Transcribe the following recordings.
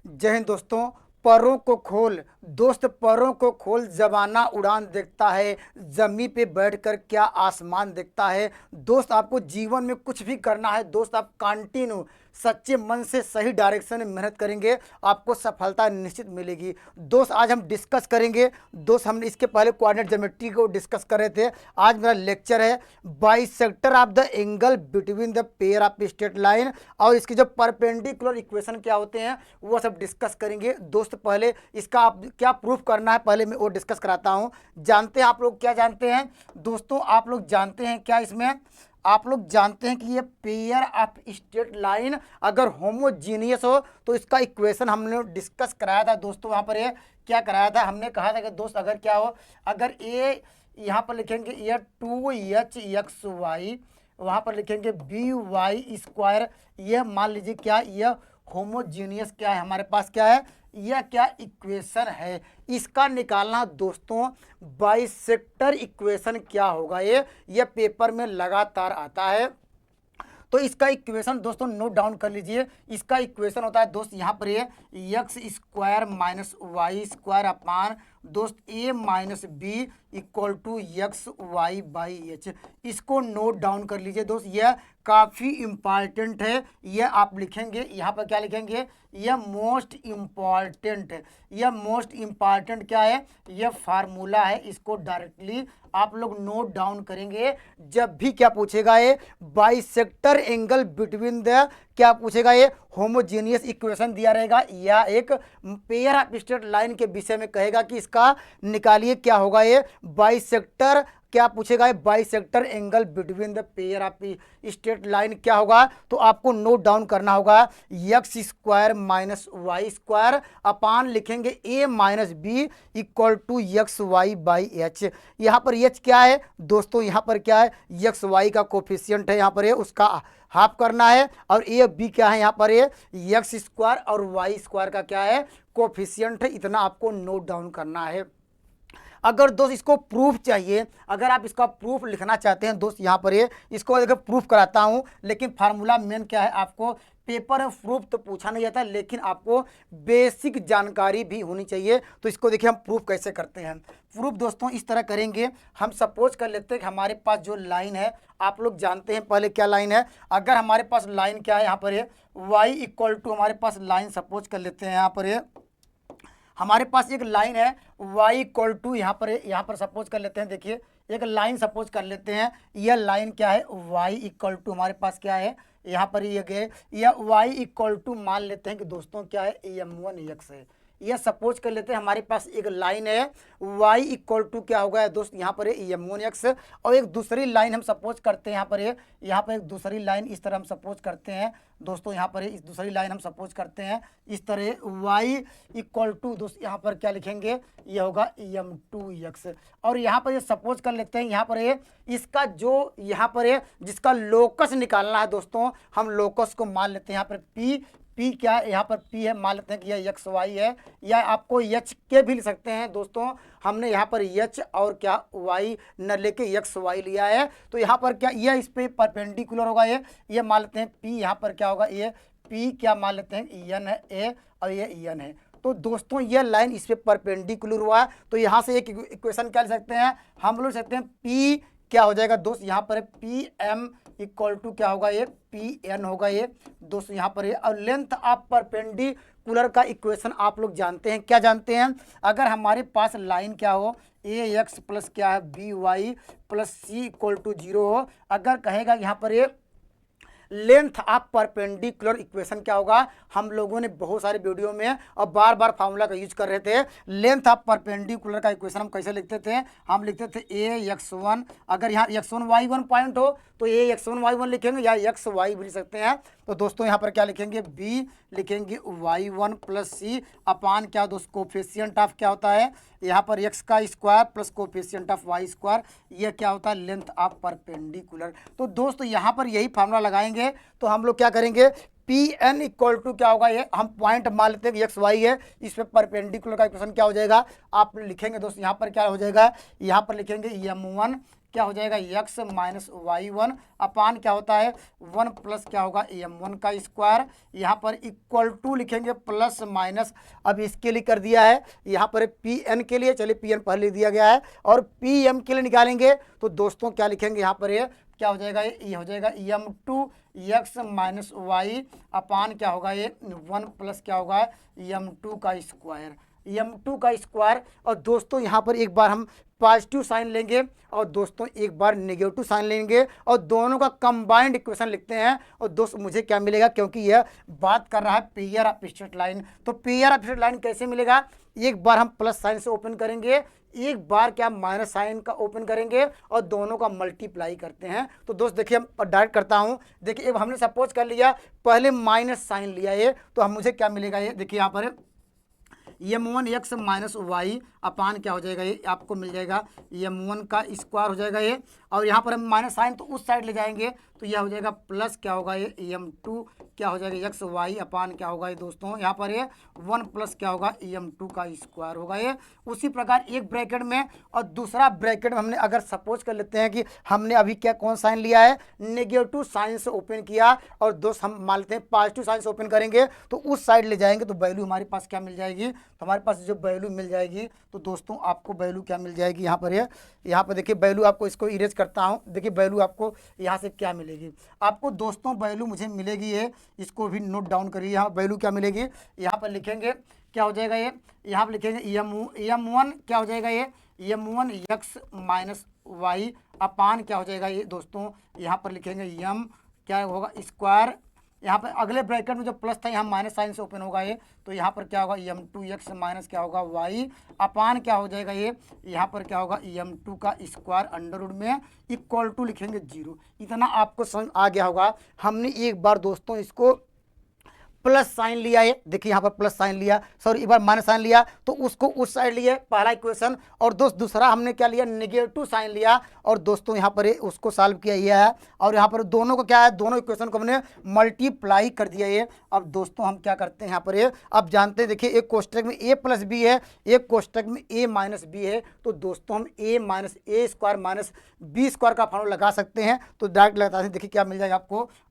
जय हिंद दोस्तों। परों को खोल दोस्त, परों को खोल, जमाना उड़ान देखता है, जमी पे बैठकर क्या आसमान देखता है। दोस्त आपको जीवन में कुछ भी करना है दोस्त, आप कंटिन्यू सच्चे मन से सही डायरेक्शन में मेहनत करेंगे, आपको सफलता निश्चित मिलेगी। दोस्त आज हम डिस्कस करेंगे, दोस्त हमने इसके पहले कोऑर्डिनेट ज्योमेट्री को डिस्कस कर रहे थे। आज मेरा लेक्चर है bisector of the angle between the pair of straight line, और इसके जो परपेंडिकुलर इक्वेशन क्या होते हैं वो सब डिस्कस करेंगे। दोस्त पहले इसका आप क्या प्रूफ करना है पहले मैं वो डिस्कस कराता हूँ। जानते हैं आप लोग, क्या जानते हैं दोस्तों, आप लोग जानते हैं क्या, इसमें आप लोग जानते हैं कि ये पेयर ऑफ स्ट्रेट लाइन अगर होमोजीनियस हो तो इसका इक्वेशन हमने डिस्कस कराया था दोस्तों। वहाँ पर ये क्या कराया था, हमने कहा था कि दोस्त अगर क्या हो, अगर ए यहाँ पर लिखेंगे ये 2hxy, वहाँ पर लिखेंगे by², ये मान लीजिए क्या, यह होमोजीनियस क्या है, हमारे पास क्या है, यह क्या इक्वेशन है, इसका निकालना दोस्तों। बाइसेक्टर इक्वेशन क्या होगा, ये पेपर में लगातार आता है। तो इसका इक्वेशन दोस्तों नोट डाउन कर लीजिए। इसका इक्वेशन होता है दोस्त यहाँ पर ये x² - y² अपान दोस्त a - b = xy/h। इसको नोट डाउन कर लीजिए दोस्त, यह काफ़ी इम्पॉर्टेंट है। यह आप लिखेंगे, यहाँ पर क्या लिखेंगे, यह मोस्ट इम्पॉर्टेंट है। यह मोस्ट इम्पॉर्टेंट क्या है, यह फार्मूला है, इसको डायरेक्टली आप लोग नोट डाउन करेंगे। जब भी क्या पूछेगा, ये बाइसेक्टर एंगल बिटवीन द क्या पूछेगा, ये होमोजीनियस इक्वेशन दिया रहेगा या एक पेयर ऑफ स्ट्रेट लाइन के विषय में कहेगा कि इसका निकालिए क्या होगा, ये बाइसेक्टर क्या पूछेगा, bisector angle between the pair of straight line क्या होगा, तो आपको नोट डाउन करना होगा x² - y² अपान लिखेंगे a - b = xy/h। यहाँ पर h क्या है दोस्तों, यहाँ पर क्या है, xy का कोफिशिएंट है, यहाँ पर ये उसका हाफ करना है, और a b क्या है, यहाँ पर ये x² और y² का क्या है, कोफिशिएंट है। इतना आपको नोट डाउन करना है। अगर दोस्त इसको प्रूफ चाहिए, अगर आप इसका प्रूफ लिखना चाहते हैं दोस्त, यहाँ पर ये इसको देखो प्रूफ कराता हूँ, लेकिन फार्मूला मेन क्या है, आपको पेपर में प्रूफ तो पूछा नहीं जाता, लेकिन आपको बेसिक जानकारी भी होनी चाहिए। तो इसको देखिए हम प्रूफ कैसे करते हैं। प्रूफ दोस्तों इस तरह करेंगे, हम सपोज कर लेते हैं कि हमारे पास जो लाइन है, आप लोग जानते हैं पहले क्या लाइन है। अगर हमारे पास लाइन क्या है, यहाँ पर ये y = हमारे पास लाइन सपोज कर लेते हैं, यहाँ पर ये हमारे पास एक लाइन है y यहाँ पर सपोज कर लेते हैं, देखिए एक लाइन सपोज कर लेते हैं। यह लाइन क्या है, y हमारे पास क्या है, यहाँ पर ये गए, यह y मान लेते हैं कि दोस्तों क्या है, m1x है। यह सपोज कर लेते हैं हमारे पास एक लाइन है y क्या होगा दोस्त, यहाँ पर m1x, और एक दूसरी लाइन हम सपोज करते हैं, यहाँ पर एक दूसरी लाइन इस तरह हम सपोज करते हैं दोस्तों, यहाँ पर इस दूसरी लाइन हम सपोज करते हैं इस तरह y दोस्त, यहाँ पर क्या लिखेंगे, ये होगा m2x। और यहाँ पर ये सपोज कर लेते हैं, यहाँ पर ये इसका जो यहाँ पर ये जिसका लोकस निकालना है दोस्तों, हम लोकस को मान लेते हैं यहाँ पर p क्या है, यहाँ पर p है, मान लेते हैं कि यह xy है, या आपको h के भी लिख सकते हैं दोस्तों। हमने यहाँ पर h और क्या y न लेके xy लिया है, तो यहाँ पर क्या यह इस पे परपेंडिकुलर होगा, ये मान लेते हैं p, यहाँ पर क्या होगा, ये p क्या मान लेते हैं n है a, और ये n है। तो दोस्तों यह लाइन इस पे परपेंडिकुलर हुआ है, तो यहाँ से एक इक्वेशन क्या लिख सकते हैं, हम लोग लिख सकते हैं p क्या हो जाएगा दोस्त, यहाँ पर pm = क्या होगा, ये pn होगा ये दोस्तों, यहाँ पर ये। और लेंथ ऑफ परपेंडिकुलर का इक्वेशन आप लोग जानते हैं, क्या जानते हैं, अगर हमारे पास लाइन क्या हो, ax प्लस क्या है by प्लस c = 0 हो, अगर कहेगा यहाँ पर ये लेंथ ऑफ परपेंडिकुलर इक्वेशन क्या होगा, हम लोगों ने बहुत सारे वीडियो में और बार बार फार्मूला का यूज कर रहे थे। लेंथ ऑफ परपेंडिकुलर का इक्वेशन हम कैसे लिखते थे, हम लिखते थे ax1, अगर यहाँ x1 y1 पॉइंट हो तो ax1 y1 लिखेंगे, या xy भी लिख सकते हैं। तो दोस्तों यहाँ पर क्या लिखेंगे, b लिखेंगे y1 प्लस c अपान क्या दोस्त, कोफिशिएंट ऑफ क्या होता है, यहाँ पर x² plus coefficient of y², ये क्या होता है, लेंथ ऑफ परपेंडिकुलर। तो दोस्तों यहाँ पर यही फार्मूला लगाएंगे, तो हम लोग क्या करेंगे, Pn = क्या होगा, ये हम पॉइंट मान लेते हैं कि xy है, इस पे परपेंडिकुलर का इक्वेशन क्या हो जाएगा, आप लिखेंगे दोस्त, यहाँ पर क्या हो जाएगा, यहाँ पर लिखेंगे m1 क्या हो जाएगा x minus Y one upon क्या होता है 1 प्लस क्या होगा m1 का स्क्वायर, यहाँ पर इक्वल टू लिखेंगे प्लस माइनस, अब इसके लिए कर दिया है यहाँ पर pn के लिए, चलिए pn पहले लिख दिया गया है, और pm के लिए निकालेंगे तो दोस्तों क्या लिखेंगे यहाँ पर ये क्या हो जाएगा, ये हो जाएगा m2 x माइनस वाई अपान क्या होगा ये 1 प्लस क्या होगा m2 का स्क्वायर, m2 का स्क्वायर। और दोस्तों यहाँ पर एक बार हम पॉजिटिव साइन लेंगे और दोस्तों एक बार नेगेटिव साइन लेंगे और दोनों का कंबाइंड इक्वेशन लिखते हैं, और दोस्त मुझे क्या मिलेगा, क्योंकि यह बात कर रहा है पेयर ऑफ स्ट्रेट लाइन, तो पेयर ऑफ स्ट्रेट लाइन कैसे मिलेगा, एक बार हम प्लस साइन से ओपन करेंगे, एक बार क्या माइनस साइन का ओपन करेंगे और दोनों का मल्टीप्लाई करते हैं। तो दोस्त देखिए हम डायरेक्ट करता हूं, देखिए अब हमने सपोज कर लिया पहले माइनस साइन लिया ये, तो हम मुझे क्या मिलेगा, ये देखिए यहाँ पर m1 x माइनस वाई अपान क्या हो जाएगा, ये आपको मिल जाएगा m1 का स्क्वायर हो जाएगा ये, और यहाँ पर हम माइनस साइन तो उस साइड ले जाएंगे तो यह हो जाएगा प्लस क्या होगा ये m2 क्या हो जाएगा x वाई अपान क्या होगा ये दोस्तों, यहाँ पर ये 1 प्लस क्या होगा m2 का स्क्वायर होगा ये। उसी प्रकार एक ब्रैकेट में और दूसरा ब्रैकेट में हमने अगर सपोज कर लेते हैं कि हमने अभी क्या कौन साइन लिया है, नेगेटिव साइन से ओपन किया, और दोस्त हम मान लेते हैं पॉजिटिव साइन से ओपन करेंगे तो उस साइड ले जाएंगे तो वैल्यू हमारे पास क्या मिल जाएगी, तो हमारे पास जो वैल्यू मिल जाएगी तो दोस्तों आपको वैल्यू क्या मिल जाएगी, यहाँ पर है, यहाँ पर देखिए वैल्यू आपको, इसको इरेज करता हूँ, देखिए वैल्यू आपको यहाँ से क्या मिलेगी, आपको दोस्तों वैल्यू मुझे मिलेगी ये, इसको भी नोट डाउन करिए, यहाँ वैल्यू क्या मिलेगी, यहाँ पर लिखेंगे क्या हो जाएगा ये, यहाँ पर लिखेंगे m1 क्या हो जाएगा ये m1 x माइनस वाई अपान क्या हो जाएगा ये दोस्तों, यहाँ पर लिखेंगे m क्या होगा स्क्वायर, यहाँ पर अगले ब्रैकेट में जो प्लस था यहाँ माइनस साइन से ओपन होगा ये, तो यहाँ पर क्या होगा m2 x माइनस क्या होगा y अपान क्या हो जाएगा ये, यहाँ पर क्या होगा m2 का स्क्वायर अंडर रूट में इक्वल टू लिखेंगे 0। इतना आपको समझ आ गया होगा। हमने एक बार दोस्तों इसको प्लस साइन लिया है, देखिए यहाँ पर प्लस साइन लिया, सॉरी एक बार माइनस साइन लिया तो उसको उस साइड लिए पहला इक्वेशन, और दोस्त दूसरा हमने क्या लिया नेगेटिव साइन लिया, और दोस्तों यहाँ पर उसको सॉल्व किया ये है, और यहाँ पर दोनों को क्या है, दोनों इक्वेशन को हमने मल्टीप्लाई कर दिया ये। अब दोस्तों हम क्या करते हैं यहाँ पर ये, अब जानते हैं देखिए एक कोष्टक में a प्लस बी है, एक कोष्टक में a माइनस बी है, तो दोस्तों हम a minus A square minus B square का फॉर्मूला लगा सकते हैं, तो डायरेक्ट लगाते हैं, देखिए क्या मिल जाएगा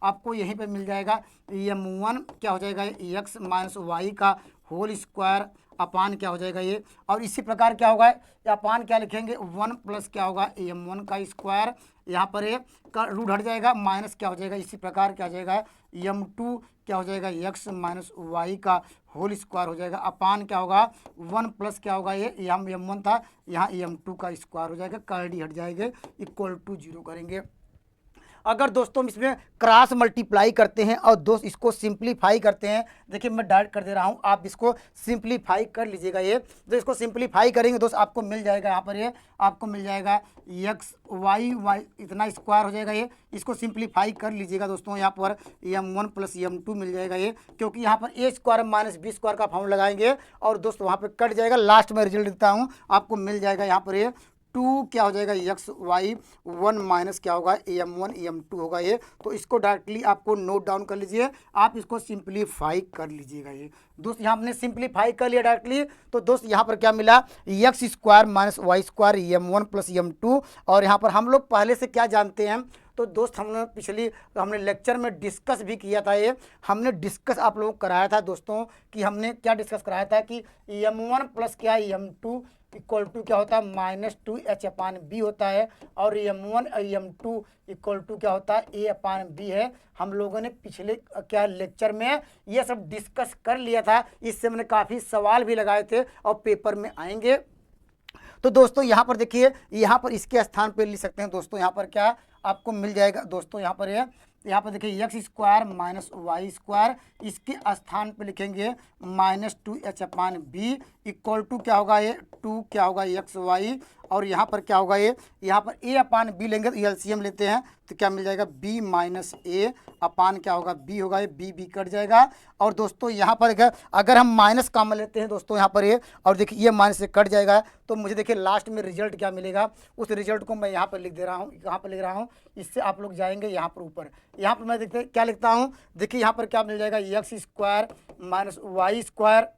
आपको यहीं पर मिल जाएगा m1 क्या हो जाएगा x माइनस वाई का होल स्क्वायर अपान क्या हो जाएगा ये, और इसी प्रकार क्या होगा अपान क्या लिखेंगे 1 प्लस क्या होगा m1 का स्क्वायर, यहाँ पर ये का रूट हट जाएगा माइनस क्या हो जाएगा, इसी प्रकार क्या हो जाएगा m2 क्या हो जाएगा x माइनस वाई का होल स्क्वायर हो जाएगा अपान क्या होगा 1 प्लस क्या होगा ये यहाँ m1 था, यहाँ m2 का स्क्वायर हो जाएगा, कर्डी हट जाएंगे इक्वल टू 0 करेंगे। अगर दोस्तों हम इसमें क्रॉस मल्टीप्लाई करते हैं और दोस्त इसको सिंप्लीफाई करते हैं, देखिए मैं डायरेक्ट कर दे रहा हूं, आप इसको सिंप्लीफाई कर लीजिएगा ये, तो इसको सिंप्लीफाई करेंगे दोस्त आपको मिल जाएगा यहाँ पर ये आपको मिल जाएगा x वाई इतना स्क्वायर हो जाएगा ये, इसको सिंप्लीफाई कर लीजिएगा दोस्तों, यहाँ पर m1 प्लस m2 मिल जाएगा ये, क्योंकि यहाँ पर a square minus B square का फॉर्मूला लगाएंगे और दोस्त वहाँ पर कट जाएगा, लास्ट में रिजल्ट देता हूँ आपको मिल जाएगा यहाँ पर ये 2 क्या हो जाएगा x वाई 1 माइनस क्या होगा m1 m2 होगा ये, तो इसको डायरेक्टली आपको नोट डाउन कर लीजिए, आप इसको सिंप्लीफाई कर लीजिएगा ये दोस्त, यहाँ हमने सिंप्लीफाई कर लिया डायरेक्टली, तो दोस्त यहाँ पर क्या मिला x square minus Y square m1 plus m2, और यहाँ पर हम लोग पहले से क्या जानते हैं, तो दोस्त हमने लेक्चर में डिस्कस भी किया था ये, हमने डिस्कस आप लोगों को कराया था दोस्तों कि हमने क्या डिस्कस कराया था कि m1 प्लस क्या m2 इक्वल टू क्या होता है माइनस 2h अपान बी होता है, और m1 m2 इक्वल टू क्या होता है a अपान बी है। हम लोगों ने पिछले क्या लेक्चर में ये सब डिस्कस कर लिया था, इससे मैंने काफ़ी सवाल भी लगाए थे और पेपर में आएंगे। तो दोस्तों यहाँ पर देखिए, यहाँ पर इसके स्थान पर लिख सकते हैं दोस्तों, यहाँ पर क्या आपको मिल जाएगा दोस्तों, यहाँ पर देखिए x square minus Y square, इसके स्थान पे लिखेंगे minus 2h upon B equal to क्या होगा ये 2 क्या होगा x वाई, और यहाँ पर क्या होगा ये, यहाँ पर a अपान बी लेंगे तो एलसीएम लेते हैं तो क्या मिल जाएगा b माइनस ए अपान क्या होगा b होगा ये, b कट जाएगा। और दोस्तों यहाँ पर अगर हम माइनस कॉमन लेते हैं दोस्तों यहाँ पर ये, और देखिए ये माइनस से कट जाएगा, तो मुझे देखिए लास्ट में रिजल्ट क्या मिलेगा, उस रिजल्ट को मैं यहाँ पर लिख दे रहा हूँ, यहाँ पर लिख रहा हूँ, इससे आप लोग जाएंगे यहाँ पर ऊपर, यहाँ पर मैं देखते क्या लिखता हूँ, देखिए यहाँ पर क्या मिल जाएगा x square minus Y square,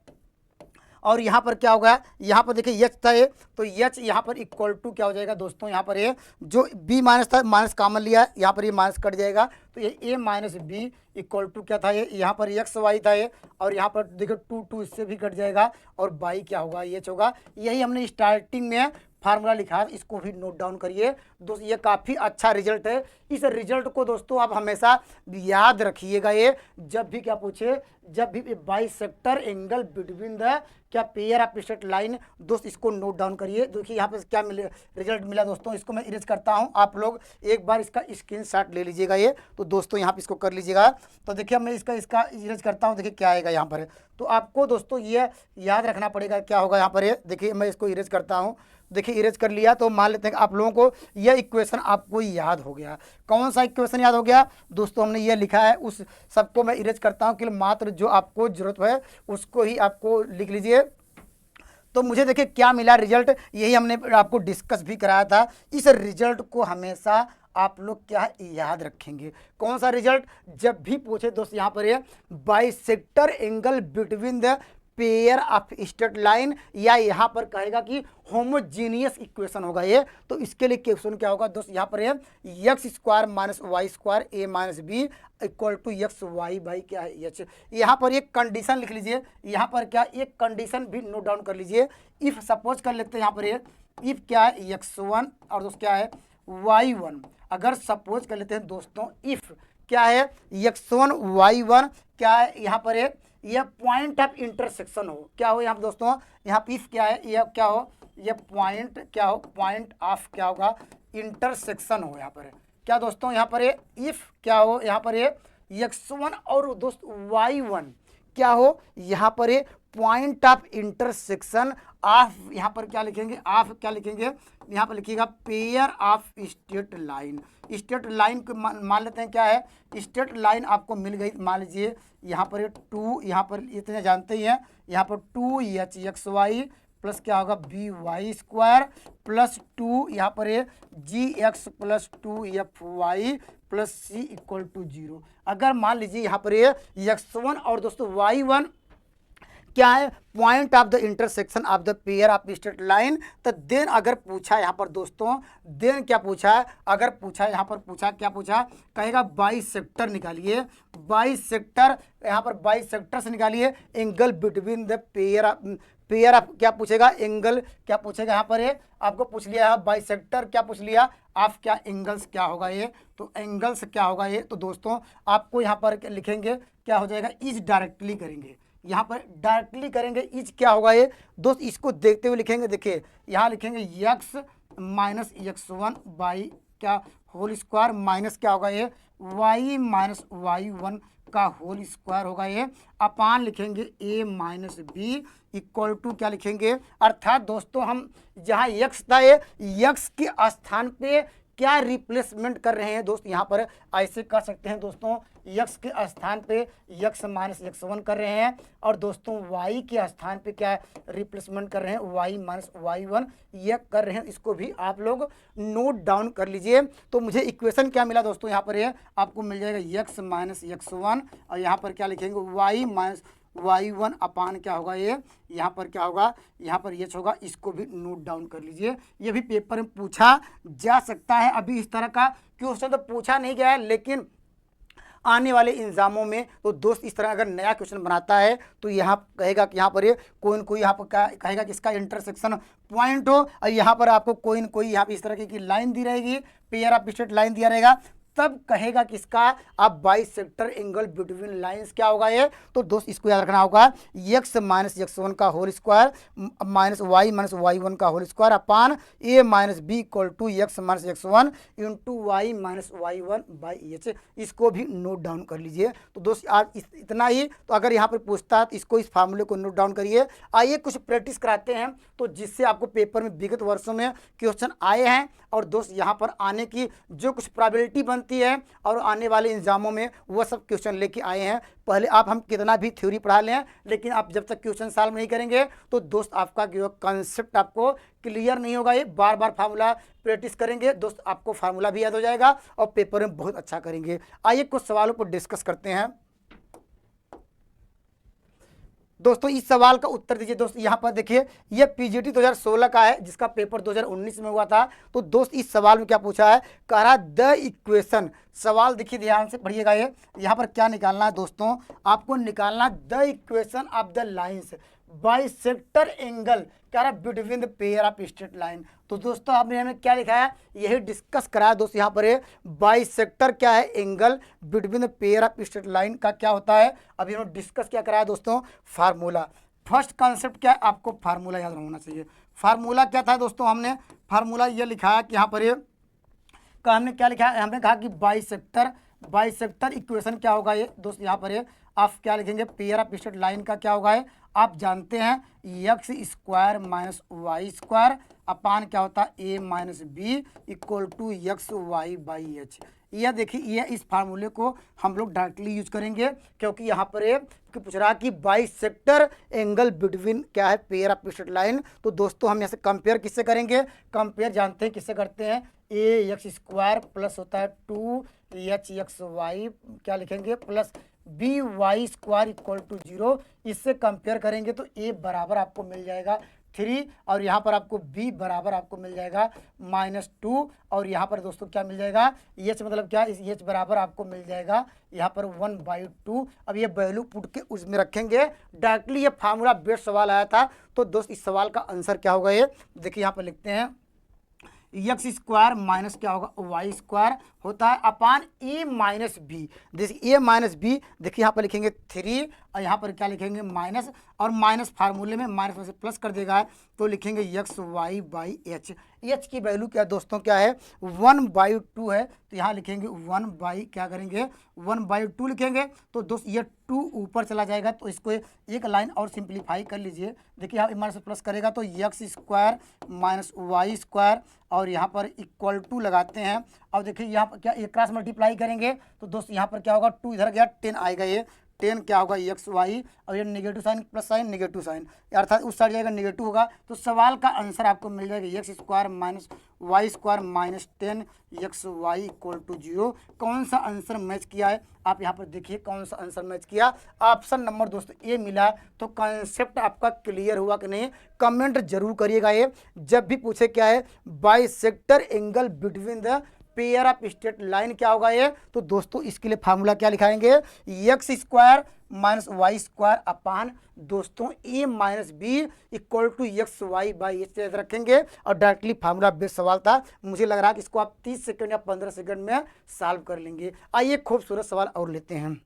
और यहाँ पर क्या होगा, यहाँ पर देखिए एच था ये, तो एच यहाँ पर इक्वल टू क्या हो जाएगा दोस्तों, यहाँ पर ये जो बी माइनस था माइनस कॉमन लिया, यहाँ पर ये माइनस कट जाएगा, तो ये ए माइनस बी इक्वल टू क्या था, ये यहाँ पर एक्स वाई था ये, और यहाँ पर देखो टू टू इससे भी कट जाएगा, और बाई क्या होगा, एच होगा। यही हमने स्टार्टिंग में फार्मूला लिखा है, इसको भी नोट डाउन करिए दोस्तों, ये काफ़ी अच्छा रिजल्ट है। इस रिजल्ट को दोस्तों आप हमेशा याद रखिएगा, ये जब भी क्या पूछे, जब भी बाइसेक्टर एंगल बिटवीन द क्या पेयर ऑफ स्ट्रेट लाइन, दोस्त इसको नोट डाउन करिए। देखिए यहाँ पे क्या मिले, रिजल्ट मिला दोस्तों, इसको मैं इरेज करता हूँ, आप लोग एक बार इसका स्क्रीनशॉट ले लीजिएगा ये, तो दोस्तों यहाँ पे इसको कर लीजिएगा। तो देखिए मैं इसका इरेज करता हूँ, देखिए क्या आएगा यहाँ पर, तो आपको दोस्तों ये याद रखना पड़ेगा क्या होगा यहाँ पर ये। देखिए मैं इसको इरेज करता हूँ, देखिए इरेज कर लिया, तो मान लेते हैं कि आप लोगों को यह इक्वेशन आपको याद हो गया। कौन सा इक्वेशन याद हो गया दोस्तों, हमने ये लिखा है, उस सबको मैं इरेज करता हूँ कि मात्र जो आपको जरूरत है उसको ही आपको लिख लीजिए। तो मुझे देखिए क्या मिला रिजल्ट, यही हमने आपको डिस्कस भी कराया था। इस रिजल्ट को हमेशा आप लोग क्या याद रखेंगे, कौन सा रिजल्ट, जब भी पूछे दोस्त यहाँ पर ये bisector angle between the pair of straight line, या यहाँ पर कहेगा कि होमोजीनियस इक्वेशन होगा ये, तो इसके लिए क्वेश्चन क्या होगा दोस्त, यहाँ पर X square minus Y square A minus B equal to X Y by क्या है एच। यहाँ पर एक कंडीशन लिख लीजिए, यहाँ पर क्या एक कंडीशन भी नोट डाउन कर लीजिए। इफ सपोज कर लेते हैं यहाँ पर ये इफ क्या है x1 और दोस्त क्या है y1, अगर सपोज कर लेते हैं दोस्तों इफ क्या है x1 y1 क्या है, यहाँ पर यह पॉइंट ऑफ इंटरसेक्शन हो, क्या हो यहाँ पर दोस्तों, यहाँ पे इफ क्या है, यह क्या हो, यह पॉइंट क्या हो, पॉइंट ऑफ क्या होगा इंटरसेक्शन हो यहाँ पर, क्या दोस्तों यहाँ पर इफ क्या हो, यहाँ पर x1 और दोस्त y1 क्या हो, यहाँ पर पॉइंट ऑफ इंटरसेक्शन ऑफ, यहाँ पर क्या लिखेंगे, ऑफ क्या लिखेंगे, यहाँ पर लिखिएगा pair of straight line. Straight line को मान लेते हैं क्या है, स्ट्रेट लाइन आपको मिल गई, मान लीजिए यहाँ पर टू, यहाँ पर इतने जानते ही हैं, यहाँ पर two H X Y plus क्या होगा B Y square plus two यहाँ पर G X plus two F Y plus C equal to 0। अगर मान लीजिए यहाँ पर x1 और दोस्तों y1 क्या है point of the intersection of the pair of straight line, तो देन अगर पूछा यहाँ पर दोस्तों, देन क्या पूछा है, अगर पूछा यहाँ पर पूछा क्या पूछा, कहेगा बाइसेक्टर निकालिए, बाइसेक्टर यहाँ पर बाइसेक्टर से निकालिए angle between the pair of क्या पूछेगा, एंगल क्या पूछेगा यहाँ पर आपको पूछ लिया है बाइसेक्टर, क्या पूछ लिया आप, क्या एंगल्स क्या होगा ये, तो एंगल्स क्या होगा ये, तो दोस्तों आपको यहाँ पर लिखेंगे क्या हो जाएगा, इज डायरेक्टली करेंगे, यहाँ पर डायरेक्टली करेंगे, इज क्या होगा ये दोस्त, इसको देखते हुए लिखेंगे, देखिए यहाँ लिखेंगे एक्स माइनस x1 बाई क्या होल स्क्वायर माइनस क्या होगा ये y माइनस y1 का होल स्क्वायर होगा ये, अपान लिखेंगे a minus B equal to क्या लिखेंगे, अर्थात दोस्तों हम जहाँ x था ये x के स्थान पे क्या रिप्लेसमेंट कर रहे हैं दोस्त, यहाँ पर ऐसे कर सकते हैं दोस्तों, x के स्थान पे x माइनस x1 कर रहे हैं, और दोस्तों y के स्थान पे क्या रिप्लेसमेंट कर रहे हैं, y माइनस y1 ये कर रहे हैं, इसको भी आप लोग नोट डाउन कर लीजिए। तो मुझे इक्वेशन क्या मिला दोस्तों, यहाँ पर आपको मिल जाएगा x माइनस x1 और यहाँ पर क्या लिखेंगे y माइनस y1 अपान क्या होगा ये, यहाँ पर क्या होगा, यहाँ पर एच होगा, इसको भी नोट डाउन कर लीजिए। ये भी पेपर में पूछा जा सकता है, अभी इस तरह का क्वेश्चन तो पूछा नहीं गया है, लेकिन आने वाले एग्जामों में तो दोस्त इस तरह अगर नया क्वेश्चन बनाता है तो यहाँ कहेगा कि यहाँ पर ये कोई न कोई यहाँ पर क्या कहेगा कि इसका इंटरसेक्शन पॉइंट हो, और यहाँ पर आपको कोई न कोई यहाँ पर इस तरह की लाइन दी रहेगी, पेयर ऑफ स्ट्रेट लाइन दिया रहेगा, तब कहेगा कि इसका आप बाइसेक्टर एंगल बिटवीन लाइंस क्या होगा ये, तो दोस्त इसको याद रखना होगा x माइनस x1 का होल स्क्वायर माइनस y1 का whole square upon a minus B equal to x minus x1 into Y minus y1 by H, इसको भी नोट डाउन कर लीजिए। तो दोस्त आज इतना ही, तो अगर यहाँ पर पूछता है तो इसको इस फार्मूले को नोट डाउन करिए। आइए कुछ प्रैक्टिस कराते हैं, तो जिससे आपको पेपर में विगत वर्षों में क्वेश्चन आए हैं और दोस्त यहाँ पर आने की जो कुछ प्रोबेबिलिटी बनती है और आने वाले एग्जामों में वह सब क्वेश्चन लेके आए हैं। पहले आप हम कितना भी थ्योरी पढ़ा लें, लेकिन आप जब तक क्वेश्चन सॉल्व नहीं करेंगे तो दोस्त आपका कंसेप्ट आपको क्लियर नहीं होगा। ये बार बार फार्मूला प्रैक्टिस करेंगे दोस्त, आपको फार्मूला भी याद हो जाएगा और पेपर में बहुत अच्छा करेंगे। आइए कुछ सवालों पर डिस्कस करते हैं। दोस्तों इस सवाल का उत्तर दीजिए। दोस्त यहाँ पर देखिए ये पीजीटी 2016 का है जिसका पेपर 2019 में हुआ था। तो दोस्त इस सवाल में क्या पूछा है, कह रहा द इक्वेशन, सवाल देखिए ध्यान से पढ़िएगा। ये यहाँ पर क्या निकालना है दोस्तों, आपको निकालना the equation of the lines bisector angle क्या रहा between the pair of straight line. तो दोस्तों आपने हमें क्या लिखा है, यही डिस्कस करा है दोस्तों। यहाँ पर बाइसेक्टर क्या है, angle between the pair of straight line का क्या होता है, अभी हमने डिस्कस क्या करा है दोस्तों, फार्मूला। फर्स्ट कॉन्सेप्ट क्या है, आपको फार्मूला याद होना चाहिए। फार्मूला क्या था दोस्तों, हमने फार्मूला ये लिखा है कि यहाँ पर हमने क्या लिखा है, हमने कहा कि बाइसेक्टर इक्वेशन क्या होगा ये दोस्त, यहाँ पर आप क्या लिखेंगे, पेयर ऑफ स्ट्रेट लाइन का क्या होगा है, आप जानते हैं X square minus Y square upon क्या होता है A minus B equal to X Y by H. यह देखिए ये इस फार्मूले को हम लोग डायरेक्टली यूज करेंगे क्योंकि यहाँ पर पूछ रहा कि बाइसेक्टर एंगल बिटवीन क्या है पेयर ऑफ स्ट्रेट लाइन। तो दोस्तों हम यहाँ से कंपेयर किससे करेंगे, कंपेयर जानते हैं किससे करते हैं, ए एक्स स्क्वायर प्लस होता है 2 एक्स वाई क्या लिखेंगे plus B Y square equal to 0। इससे कंपेयर करेंगे तो ए बराबर आपको मिल जाएगा 3 और यहाँ पर आपको b बराबर आपको मिल जाएगा -2 और यहाँ पर दोस्तों क्या मिल जाएगा, h मतलब क्या, इस h बराबर आपको मिल जाएगा यहाँ पर 1/2। अब ये वैल्यू पुट के उसमें रखेंगे डायरेक्टली, ये फार्मूला बेस्ड सवाल आया था। तो दोस्त इस सवाल का आंसर क्या होगा, ये देखिए यहाँ पर लिखते हैं एक्स स्क्वायर माइनस क्या होगा वाई स्क्वायर होता है अपान ए माइनस बी। देखिए ए माइनस बी देखिए यहाँ पर लिखेंगे 3 और यहाँ पर क्या लिखेंगे माइनस, और माइनस फार्मूले में माइनस में से प्लस कर देगा तो लिखेंगे X Y by H. H की वैल्यू क्या दोस्तों क्या है 1/2 है, तो यहाँ लिखेंगे 1 क्या करेंगे 1/2 लिखेंगे। तो दोस्त ये 2 ऊपर चला जाएगा तो इसको एक लाइन और सिंप्लीफाई कर लीजिए। देखिए यहाँ माइनस से प्लस करेगा तो X square minus Y square और यहाँ पर इक्वल टू लगाते हैं। अब देखिए यहाँ पर क्या एक क्रॉस मल्टीप्लाई करेंगे तो दोस्त यहाँ पर क्या होगा 2 इधर गया 10 आएगा, ये 10 क्या होगा एक्स वाई और ये negative sign plus sign negative sign अर्थात उस साइड जाएगा नेगेटिव होगा। तो सवाल का आंसर आपको मिल जाएगा X square minus Y square minus 10 X Y equal to 0। कौन सा आंसर मैच किया है आप यहाँ पर देखिए, कौन सा आंसर मैच किया, ऑप्शन नंबर दोस्तों ए मिला। तो कॉन्सेप्ट आपका क्लियर हुआ कि नहीं, कमेंट जरूर करिएगा। ये जब भी पूछे क्या है bisector angle between the pair of straight line क्या होगा ये, तो दोस्तों इसके लिए फार्मूला क्या लिखाएंगे X square minus Y square upon दोस्तों A minus B equal to X Y by H रखेंगे और डायरेक्टली फार्मूला बेस्ड सवाल था। मुझे लग रहा है कि इसको आप 30 सेकंड या 15 सेकंड में सॉल्व कर लेंगे। आइए खूबसूरत सवाल और लेते हैं।